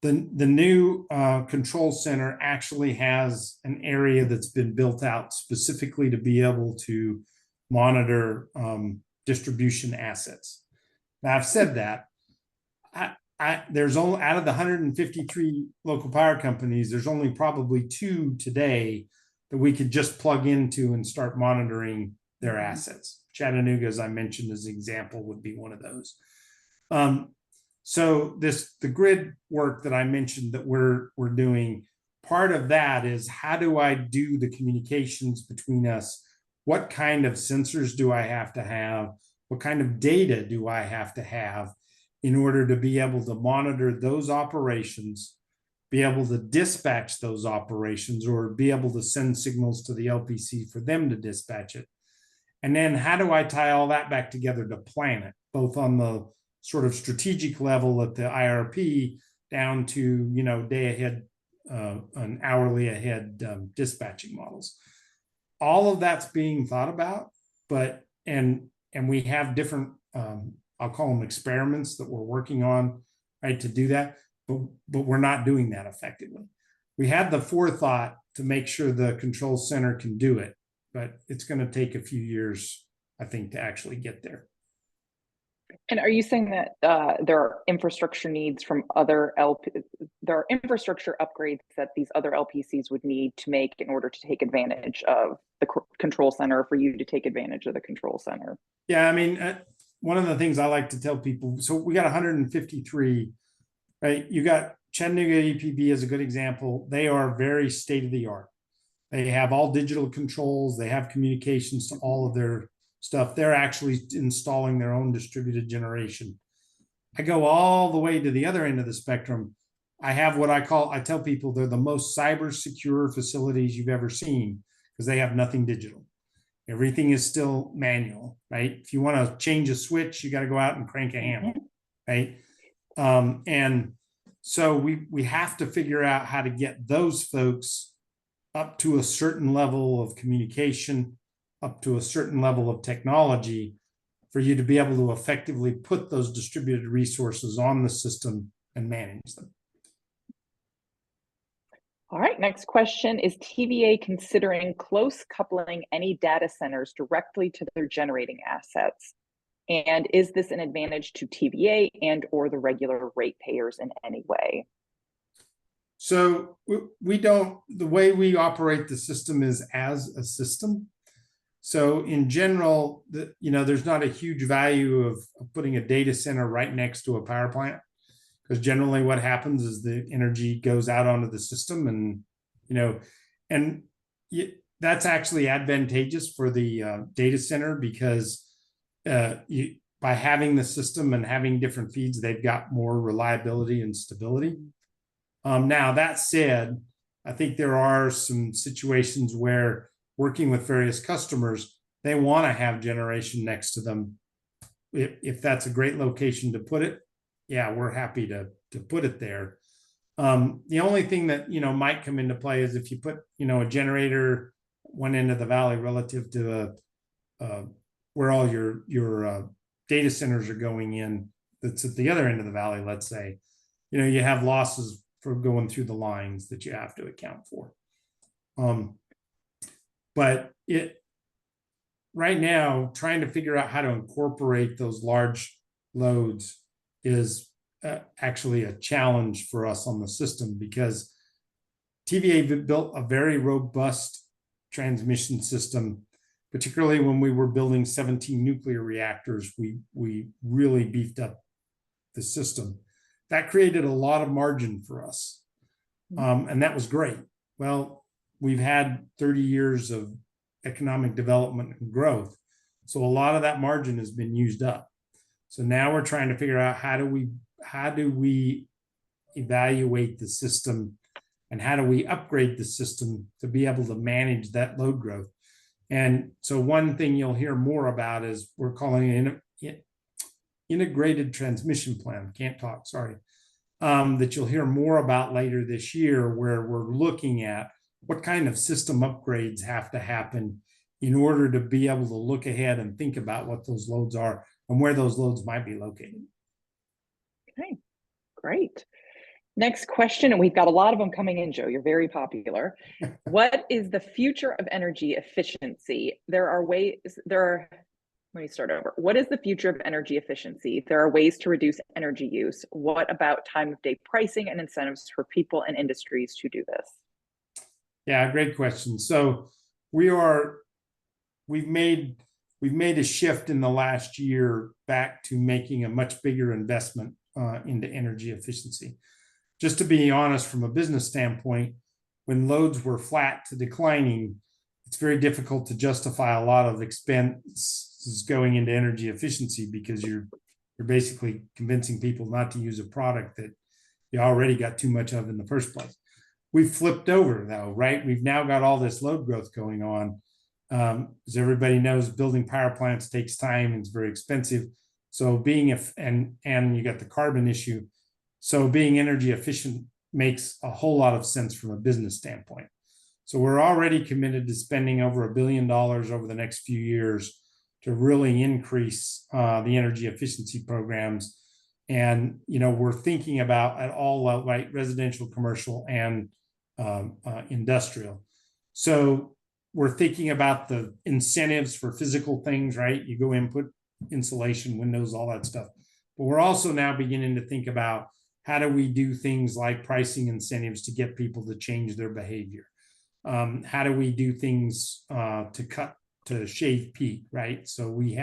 the new control center actually has an area that's been built out specifically to be able to monitor distribution assets. Now, I've said that. There's only, out of the 153 local power companies, there's only probably 2 today that we could just plug into and start monitoring their assets. Chattanooga, as I mentioned, as an example, would be one of those. So the grid work that I mentioned that we're doing, part of that is how do I do the communications between us? What kind of sensors do I have to have? What kind of data do I have to have in order to be able to monitor those operations, be able to dispatch those operations, or be able to send signals to the LPC for them to dispatch it? And then how do I tie all that back together to plan it, both on the sort of strategic level at the IRP down to, day ahead and hourly ahead dispatching models? All of that's being thought about, and we have different, I'll call them experiments that we're working on, right, to do that, but we're not doing that effectively. We had the forethought to make sure the control center can do it, but it's going to take a few years, I think, to actually get there. And are you saying that there are infrastructure needs from other there are infrastructure upgrades that these other LPCs would need to make in order to take advantage of the control center, for you to take advantage of the control center? Yeah, I mean, one of the things I like to tell people, so we got 153, right? You got Chattanooga EPB as a good example. They are very state of the art. They have all digital controls. They have communications to all of their stuff. They're actually installing their own distributed generation. I go all the way to the other end of the spectrum. I have what I tell people they're the most cyber secure facilities you've ever seen, because they have nothing digital. Everything is still manual, right? If you want to change a switch, you got to go out and crank a handle, right? And so we have to figure out how to get those folks up to a certain level of communication, up to a certain level of technology, for you to be able to effectively put those distributed resources on the system and manage them. All right, next question. Is TVA considering close coupling any data centers directly to their generating assets? And is this an advantage to TVA and or the regular ratepayers in any way? So we don't, the way we operate the system is as a system. So in general, there's not a huge value of putting a data center right next to a power plant, because generally what happens is the energy goes out onto the system, and that's actually advantageous for the data center, because by having the system and having different feeds, they've got more reliability and stability. Now, that said, I think there are some situations where, working with various customers, they want to have generation next to them. If that's a great location to put it, yeah, we're happy to put it there. The only thing that might come into play is if you put a generator one end of the valley relative to where all your data centers are going in, that's at the other end of the valley. Let's say, you have losses for going through the lines that you have to account for. But right now, trying to figure out how to incorporate those large loads is actually a challenge for us on the system, because TVA built a very robust transmission system, particularly when we were building 17 nuclear reactors. We really beefed up the system. That created a lot of margin for us. And that was great. Well, we've had 30 years of economic development and growth. So a lot of that margin has been used up. So now we're trying to figure out how do we evaluate the system, and how do we upgrade the system to be able to manage that load growth. And so one thing you'll hear more about is we're calling it integrated transmission plan. Can't talk, sorry. That you'll hear more about later this year, where we're looking at what kind of system upgrades have to happen in order to be able to look ahead and think about what those loads are and where those loads might be located. Okay, great. Next question, and we've got a lot of them coming in, Joe. You're very popular. What is the future of energy efficiency? Let me start over. What is the future of energy efficiency? There are ways to reduce energy use. What about time of day pricing and incentives for people and industries to do this? Yeah, great question. So we've made a shift in the last year back to making a much bigger investment into energy efficiency. Just to be honest, from a business standpoint, when loads were flat to declining, it's very difficult to justify a lot of expenses going into energy efficiency, because you're basically convincing people not to use a product that you already got too much of in the first place. We've flipped over though, right? We've now got all this load growth going on. As everybody knows, building power plants takes time and it's very expensive. So and you got the carbon issue. So being energy efficient makes a whole lot of sense from a business standpoint. So we're already committed to spending over $1 billion over the next few years to really increase the energy efficiency programs. And, we're thinking about at all levels, right, residential, commercial, and industrial. So we're thinking about the incentives for physical things, right? You go in, put insulation, windows, all that stuff. But we're also now beginning to think about how do we do things like pricing incentives to get people to change their behavior? How do we do things to shave peak, right? So we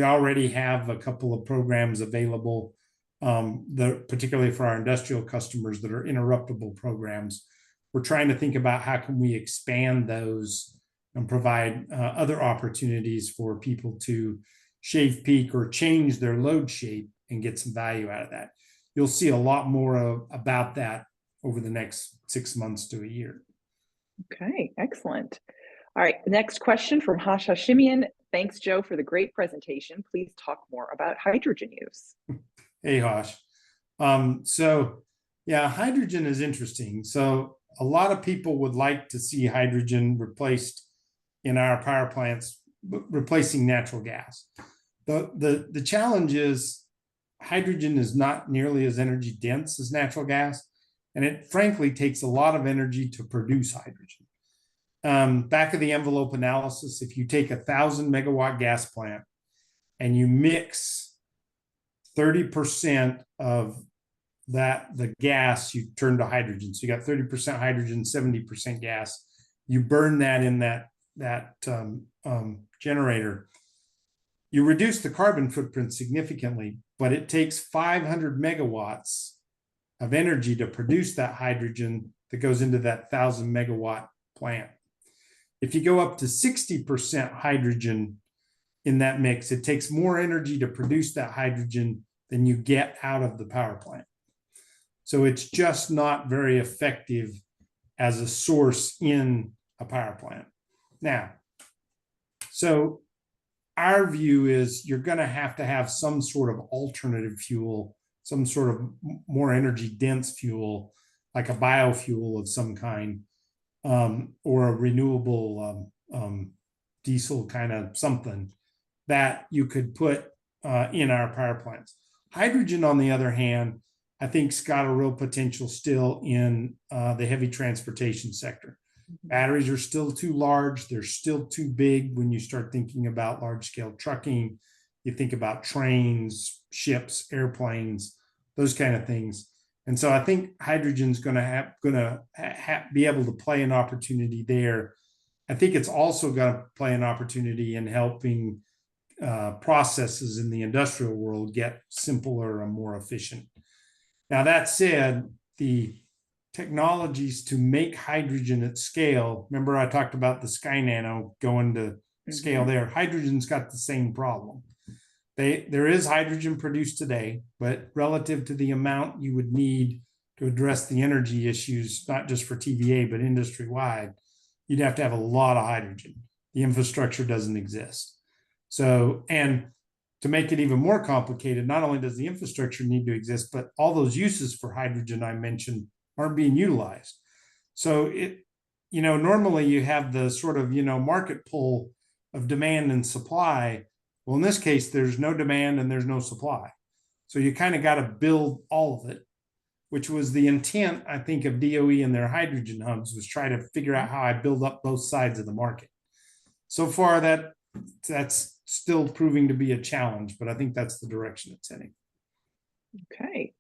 already have a couple of programs available, particularly for our industrial customers, that are interruptible programs. We're trying to think about how can we expand those and provide other opportunities for people to shave peak or change their load shape and get some value out of that. You'll see a lot more about that over the next 6 months to a year. Okay, excellent. All right, next question from Hash Hashimian. Thanks, Joe, for the great presentation. Please talk more about hydrogen use. Hey, Hash. So yeah, hydrogen is interesting. So a lot of people would like to see hydrogen replaced in our power plants, replacing natural gas. The challenge is hydrogen is not nearly as energy dense as natural gas, and it frankly takes a lot of energy to produce hydrogen. Back of the envelope analysis, if you take 1,000 megawatt gas plant and you mix 30% of the gas, you turn to hydrogen. So you got 30% hydrogen, 70% gas. You burn that in that generator. You reduce the carbon footprint significantly, but it takes 500 megawatts of energy to produce that hydrogen that goes into that 1,000 megawatt plant. If you go up to 60% hydrogen in that mix, it takes more energy to produce that hydrogen than you get out of the power plant. So it's just not very effective as a source in a power plant. Now, so our view is you're going to have some sort of alternative fuel, some sort of more energy dense fuel, like a biofuel of some kind, or a renewable diesel kind of something that you could put in our power plants. Hydrogen, on the other hand, I think's got a real potential still in the heavy transportation sector. Batteries are still too large. They're still too big when you start thinking about large scale trucking. You think about trains, ships, airplanes, those kind of things. And so I think hydrogen's going to be able to play an opportunity there. I think it's also going to play an opportunity in helping processes in the industrial world get simpler and more efficient. Now, that said, the technologies to make hydrogen at scale, remember I talked about the Sky Nano going to scale there. Hydrogen's got the same problem. There is hydrogen produced today, but relative to the amount you would need to address the energy issues, not just for TVA, but industry-wide, you'd have to have a lot of hydrogen. The infrastructure doesn't exist. So, and to make it even more complicated, not only does the infrastructure need to exist, but all those uses for hydrogen I mentioned aren't being utilized. So normally you have the sort of, market pull of demand and supply. Well, in this case, there's no demand and there's no supply. So you kind of got to build all of it, which was the intent, I think, of DOE and their hydrogen hubs, was try to figure out how I build up both sides of the market. So far, that's still proving to be a challenge, but I think that's the direction it's heading. Okay.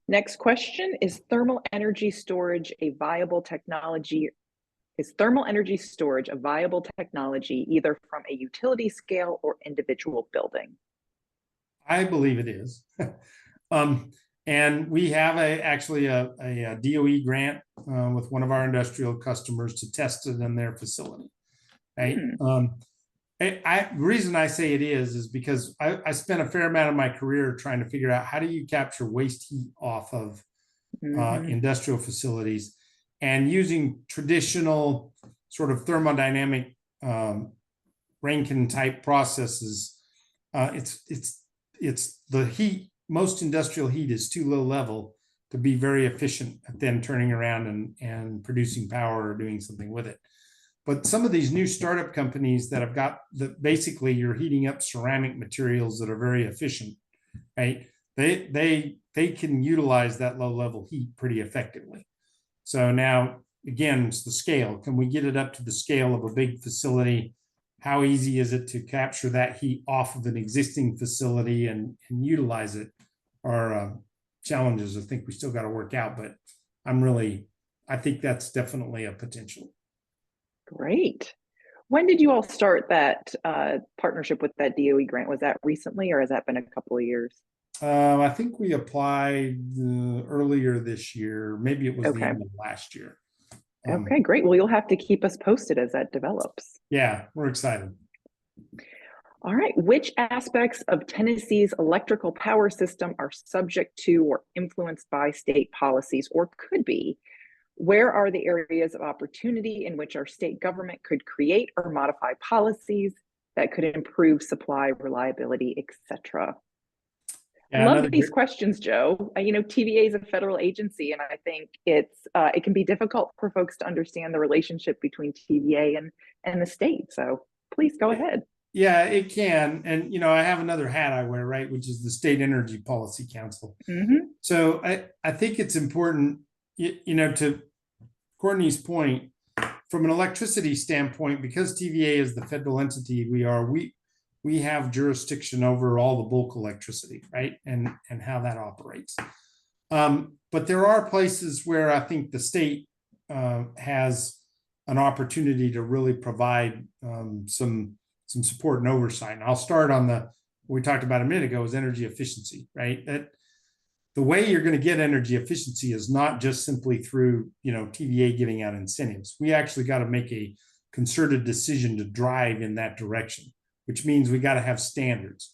Next question, is thermal energy storage a viable technology? Is thermal energy storage a viable technology, either from a utility scale or individual building? I believe it is. And we have actually a DOE grant with one of our industrial customers to test it in their facility. Right? The reason I say it is because I spent a fair amount of my career trying to figure out how do you capture waste heat off of industrial facilities, and using traditional sort of thermodynamic Rankine type processes. It's the heat. Most industrial heat is too low level to be very efficient at then turning around and producing power or doing something with it. But some of these new startup companies that have got basically you're heating up ceramic materials that are very efficient, right? They can utilize that low level heat pretty effectively. So now, again, it's the scale. Can we get it up to the scale of a big facility? How easy is it to capture that heat off of an existing facility and utilize it? Are challenges I think we still got to work out, but I think that's definitely a potential. Great. When did you all start that partnership with that DOE grant? Was that recently, or has that been a couple of years? I think we applied earlier this year. Maybe it was the end of last year. Okay, great. Well, you'll have to keep us posted as that develops. Yeah, we're excited. All right. Which aspects of Tennessee's electrical power system are subject to or influenced by state policies, or could be? Where are the areas of opportunity in which our state government could create or modify policies that could improve supply reliability, etc.? Yeah, love these questions, Joe. TVA is a federal agency, and I think it can be difficult for folks to understand the relationship between TVA and the state. So please go ahead. Yeah, it can. And, I have another hat I wear, right, which is the State Energy Policy Council. So I think it's important, to Courtney's point, from an electricity standpoint, because TVA is the federal entity we have jurisdiction over all the bulk electricity, right? And how that operates. But there are places where I think the state has an opportunity to really provide some support and oversight. And I'll start on what we talked about a minute ago is energy efficiency, right? That the way you're going to get energy efficiency is not just simply through, TVA giving out incentives. We actually got to make a concerted decision to drive in that direction, which means we got to have standards.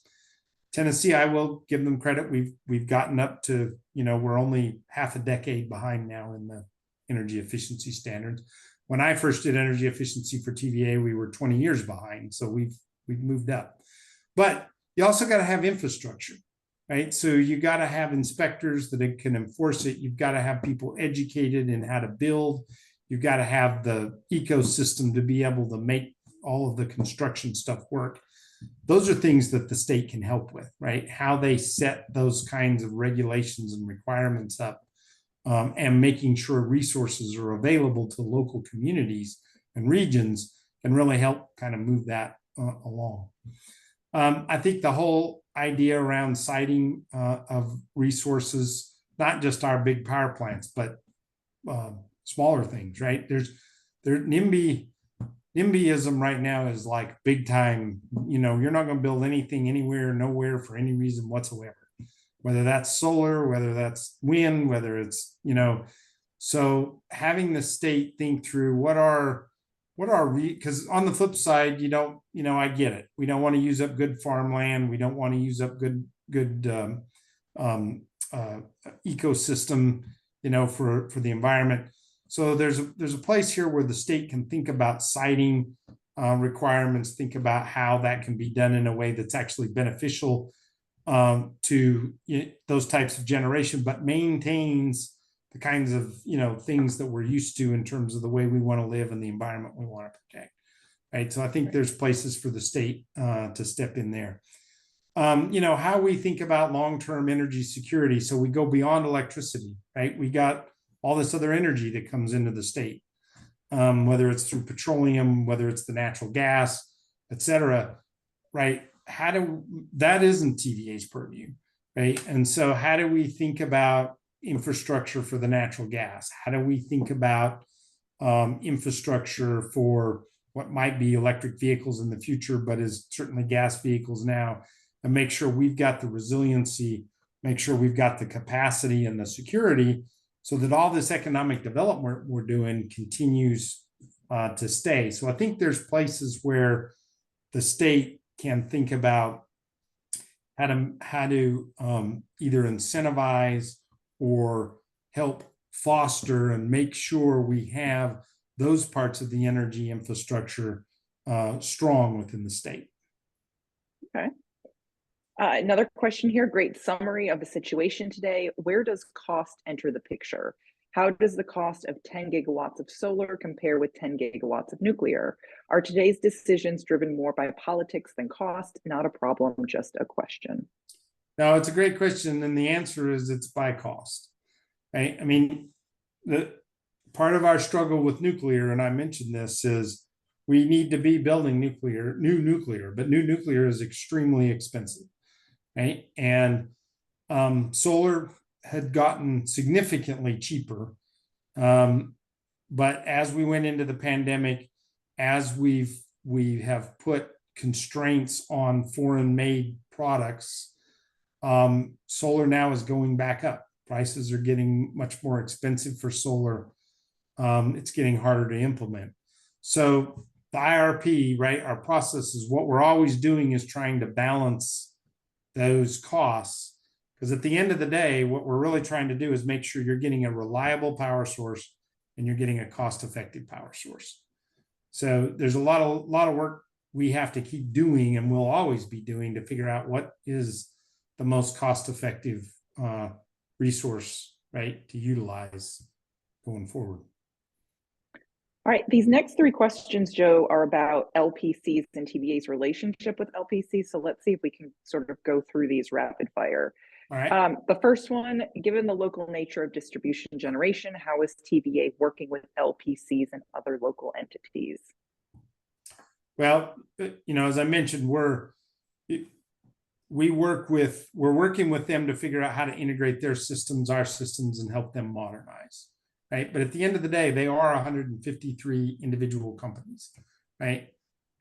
Tennessee, I will give them credit. We've gotten up to, we're only half a decade behind now in the energy efficiency standards. When I first did energy efficiency for TVA, we were 20 years behind. So we've moved up. But you also got to have infrastructure, right? So you got to have inspectors that can enforce it. You've got to have people educated in how to build. You've got to have the ecosystem to be able to make all of the construction stuff work. Those are things that the state can help with, right? How they set those kinds of regulations and requirements up and making sure resources are available to local communities and regions can really help kind of move that along. I think the whole idea around siting of resources, not just our big power plants, but smaller things, right? NIMBYism right now is like big time. You're not going to build anything anywhere, nowhere for any reason whatsoever, whether that's solar, whether that's wind, whether it's, so having the state think through because on the flip side, I get it. We don't want to use up good farmland. We don't want to use up good ecosystem, for the environment. So there's a place here where the state can think about siting requirements, think about how that can be done in a way that's actually beneficial to those types of generation, but maintains the kinds of things that we're used to in terms of the way we want to live and the environment we want to protect. Right. So I think there's places for the state to step in there. How we think about long-term energy security. So we go beyond electricity, right? We got all this other energy that comes into the state, whether it's through petroleum, whether it's the natural gas, et cetera, right? That isn't TVA's purview, right? And so how do we think about infrastructure for the natural gas? How do we think about infrastructure for what might be electric vehicles in the future, but is certainly gas vehicles now, and make sure we've got the resiliency, make sure we've got the capacity and the security so that all this economic development we're doing continues to stay. So I think there's places where the state can think about how to either incentivize or help foster and make sure we have those parts of the energy infrastructure strong within the state. Okay. Another question here, great summary of the situation today. Where does cost enter the picture? How does the cost of 10 gigawatts of solar compare with 10 gigawatts of nuclear? Are today's decisions driven more by politics than cost? Not a problem, just a question. No, it's a great question. And the answer is it's by cost, right? I mean, the part of our struggle with nuclear, and I mentioned this, is we need to be building new nuclear, but new nuclear is extremely expensive. Right. And solar had gotten significantly cheaper. But as we went into the pandemic, as we have put constraints on foreign made products, solar now is going back up. Prices are getting much more expensive for solar. It's getting harder to implement. So the IRP, right, our process is what we're always doing is trying to balance those costs, because at the end of the day, what we're really trying to do is make sure you're getting a reliable power source and you're getting a cost-effective power source. So there's a lot of work we have to keep doing, and we'll always be doing, to figure out what is the most cost-effective resource, right, to utilize going forward. All right, these next three questions, Joe, are about LPCs and TVA's relationship with LPCs. So let's see if we can sort of go through these rapid fire. All right. The first one, given the local nature of distribution generation, how is TVA working with LPCs and other local entities? Well, as I mentioned, we're working with them to figure out how to integrate their systems, our systems, and help them modernize. Right. But at the end of the day, they are 153 individual companies, right?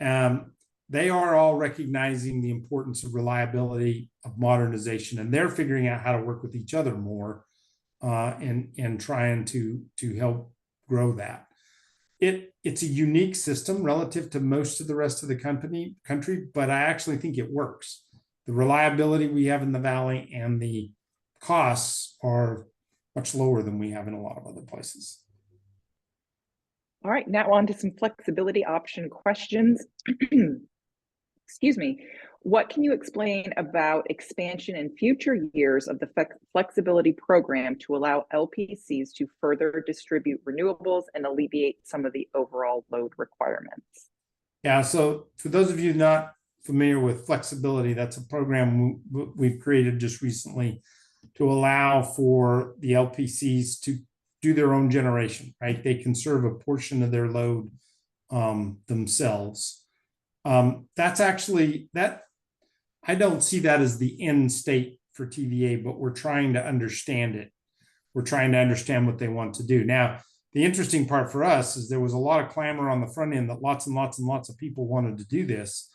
They are all recognizing the importance of reliability, of modernization, and they're figuring out how to work with each other more and trying to help grow that. It's a unique system relative to most of the rest of the country, but I actually think it works. The reliability we have in the Valley and the costs are much lower than we have in a lot of other places. All right, now on to some flexibility option questions. Excuse me. What can you explain about expansion in future years of the flexibility program to allow LPCs to further distribute renewables and alleviate some of the overall load requirements? Yeah, so for those of you not familiar with flexibility, that's a program we've created just recently to allow for the LPCs to do their own generation, right? They conserve a portion of their load themselves. That's actually, that I don't see that as the end state for TVA, but we're trying to understand it. We're trying to understand what they want to do. Now, the interesting part for us is there was a lot of clamor on the front end that lots and lots and lots of people wanted to do this.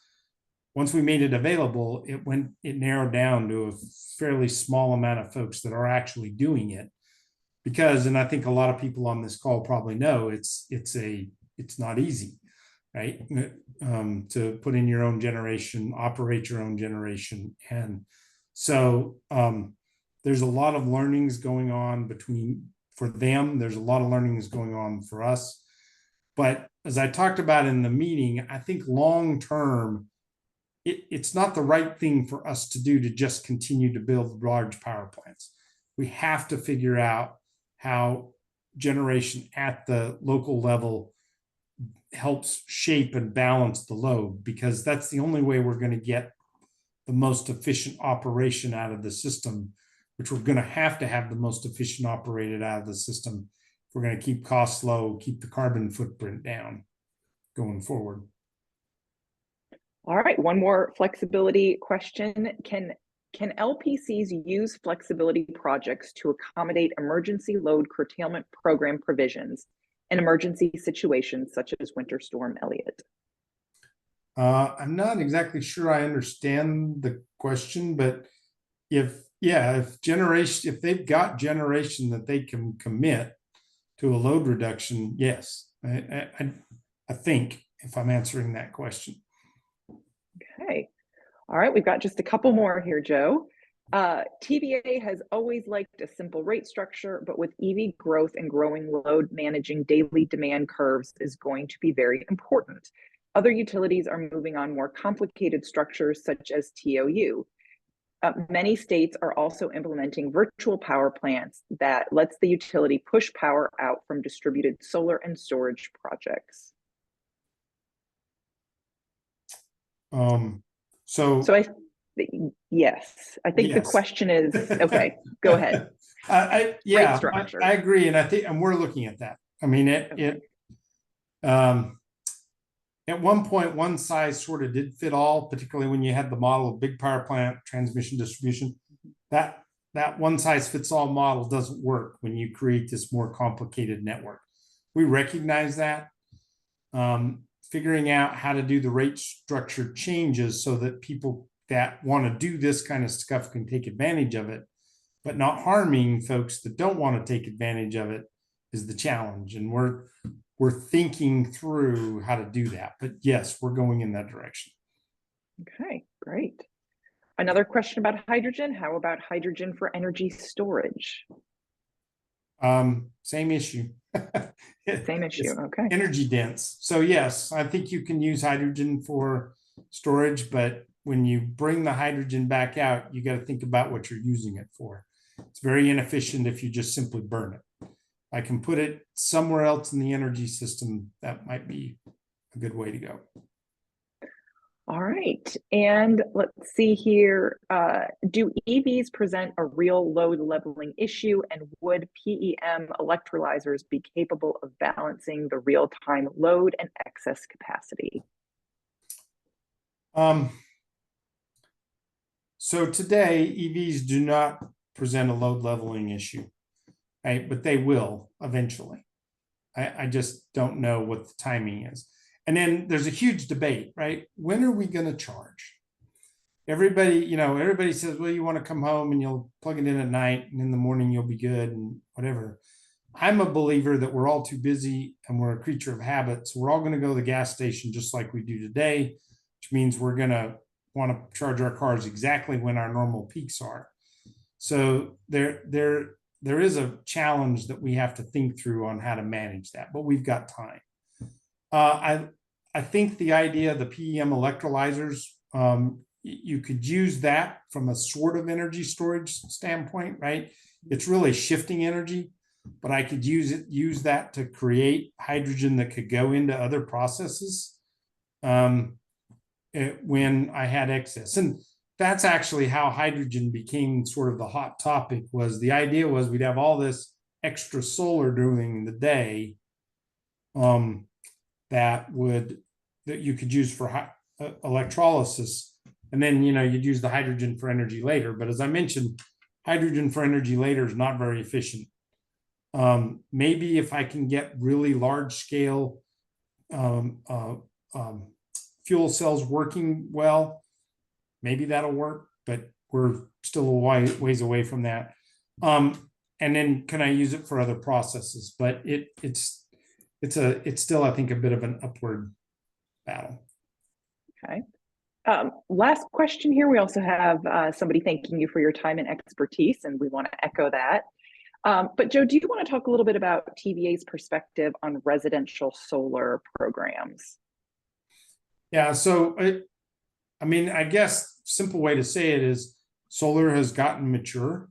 Once we made it available, it narrowed down to a fairly small amount of folks that are actually doing it. Because, and I think a lot of people on this call probably know, it's not easy, right? To put in your own generation, operate your own generation. And so there's a lot of learnings going on for them. There's a lot of learnings going on for us. But as I talked about in the meeting, I think long-term, it's not the right thing for us to do to just continue to build large power plants. We have to figure out how generation at the local level helps shape and balance the load, because that's the only way we're going to get the most efficient operation out of the system, which we're going to have the most efficient operated out of the system. We're going to keep costs low, keep the carbon footprint down going forward. All right, one more flexibility question. Can LPCs use flexibility projects to accommodate emergency load curtailment program provisions in emergency situations such as Winter Storm Elliott? I'm not exactly sure I understand the question, but if they've got generation that they can commit to a load reduction, yes, I think, if I'm answering that question. Okay. All right, we've got just a couple more here, Joe. TVA has always liked a simple rate structure, but with EV growth and growing load, managing daily demand curves is going to be very important. Other utilities are moving on more complicated structures such as TOU. Many states are also implementing virtual power plants that lets the utility push power out from distributed solar and storage projects. Yes, I think the question is, okay, go ahead. I agree. And I think, and we're looking at that. I mean, at one point, one size sort of did fit all, particularly when you had the model of big power plant, transmission, distribution. That one size fits all model doesn't work when you create this more complicated network. We recognize that. Figuring out how to do the rate structure changes so that people that want to do this kind of stuff can take advantage of it, but not harming folks that don't want to take advantage of it is the challenge. And we're thinking through how to do that. But yes, we're going in that direction. Okay, great. Another question about hydrogen. How about hydrogen for energy storage? Same issue. Same issue. Okay. Energy dense. So yes, I think you can use hydrogen for storage, but when you bring the hydrogen back out, you got to think about what you're using it for. It's very inefficient if you just simply burn it. I can put it somewhere else in the energy system. That might be a good way to go. All right. And let's see here. Do EVs present a real load leveling issue, and would PEM electrolyzers be capable of balancing the real-time load and excess capacity? So today, EVs do not present a load leveling issue, right? But they will eventually. I just don't know what the timing is. And then there's a huge debate, right? When are we going to charge? Everybody says, well, you want to come home and you'll plug it in at night and in the morning you'll be good and whatever. I'm a believer that we're all too busy and we're a creature of habit. So we're all going to go to the gas station just like we do today, which means we're going to want to charge our cars exactly when our normal peaks are. So there is a challenge that we have to think through on how to manage that, but we've got time. I think the idea of the PEM electrolyzers, you could use that from a sort of energy storage standpoint, right? It's really shifting energy, but I could use that to create hydrogen that could go into other processes when I had excess. And that's actually how hydrogen became sort of the hot topic. Was the idea was we'd have all this extra solar during the day that you could use for electrolysis, and then you'd use the hydrogen for energy later. But as I mentioned, hydrogen for energy later is not very efficient. Maybe if I can get really large scale fuel cells working well, maybe that'll work, but we're still a ways away from that. And then can I use it for other processes? But it's still, I think, a bit of an upward battle. Okay. Last question here. We also have somebody thanking you for your time and expertise, and we want to echo that. But Joe, do you want to talk a little bit about TVA's perspective on residential solar programs? Yeah, so I guess simple way to say it is solar has gotten mature.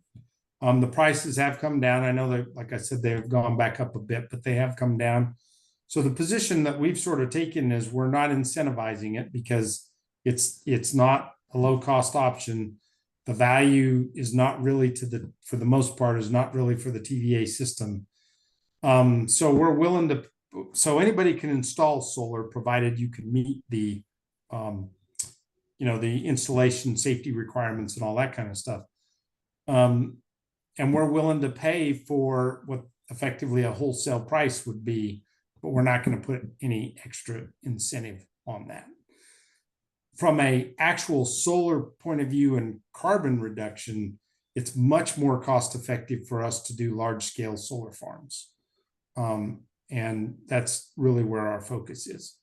The prices have come down. I know that, like I said, they've gone back up a bit, but they have come down. So the position that we've sort of taken is we're not incentivizing it because it's not a low cost option. The value is not really for the most part, is not really for the TVA system. So we're willing to, so anybody can install solar provided you can meet the, the installation safety requirements and all that kind of stuff. And we're willing to pay for what effectively a wholesale price would be, but we're not going to put any extra incentive on that. From an actual solar point of view and carbon reduction, it's much more cost effective for us to do large scale solar farms. And that's really where our focus is.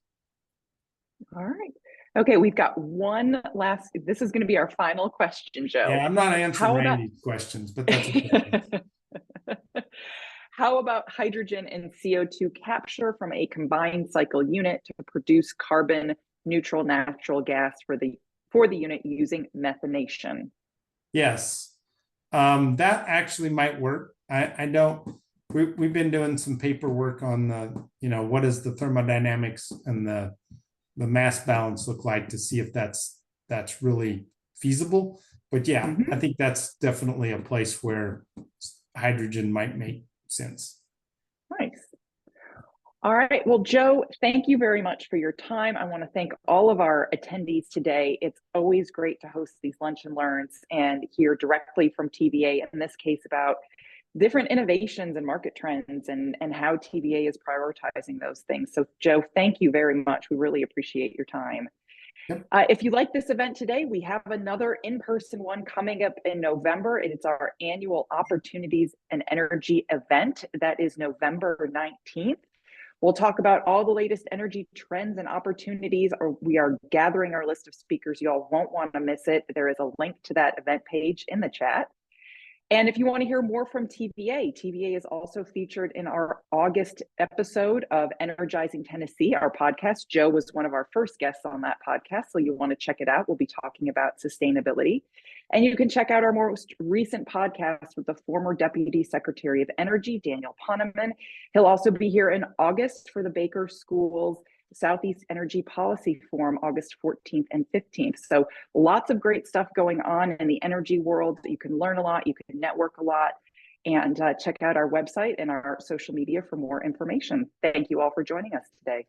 All right. Okay, we've got one last, this is going to be our final question, Joe. Yeah, I'm not answering Randy's questions, but that's okay. How about hydrogen and CO2 capture from a combined cycle unit to produce carbon neutral natural gas for the unit using methanation? Yes, that actually might work. I don't. We've been doing some paperwork on the, what is the thermodynamics and the mass balance look like to see if that's really feasible. But yeah, I think that's definitely a place where hydrogen might make sense. Nice. All right. Well, Joe, thank you very much for your time. I want to thank all of our attendees today. It's always great to host these lunch and learns and hear directly from TVA, in this case, about different innovations and market trends and how TVA is prioritizing those things. So Joe, thank you very much. We really appreciate your time. Yep. If you like this event today, we have another in-person one coming up in November. It's our annual Opportunities and Energy event. That is November 19th. We'll talk about all the latest energy trends and opportunities, or we are gathering our list of speakers. You all won't want to miss it. There is a link to that event page in the chat. And if you want to hear more from TVA, TVA is also featured in our August episode of Energizing Tennessee, our podcast. Joe was one of our first guests on that podcast, so you'll want to check it out. We'll be talking about sustainability. And you can check out our most recent podcast with the former Deputy Secretary of Energy, Daniel Poneman. He'll also be here in August for the Baker School's Southeast Energy Policy Forum, August 14th and 15th. So lots of great stuff going on in the energy world. You can learn a lot, you can network a lot, and check out our website and our social media for more information. Thank you all for joining us today.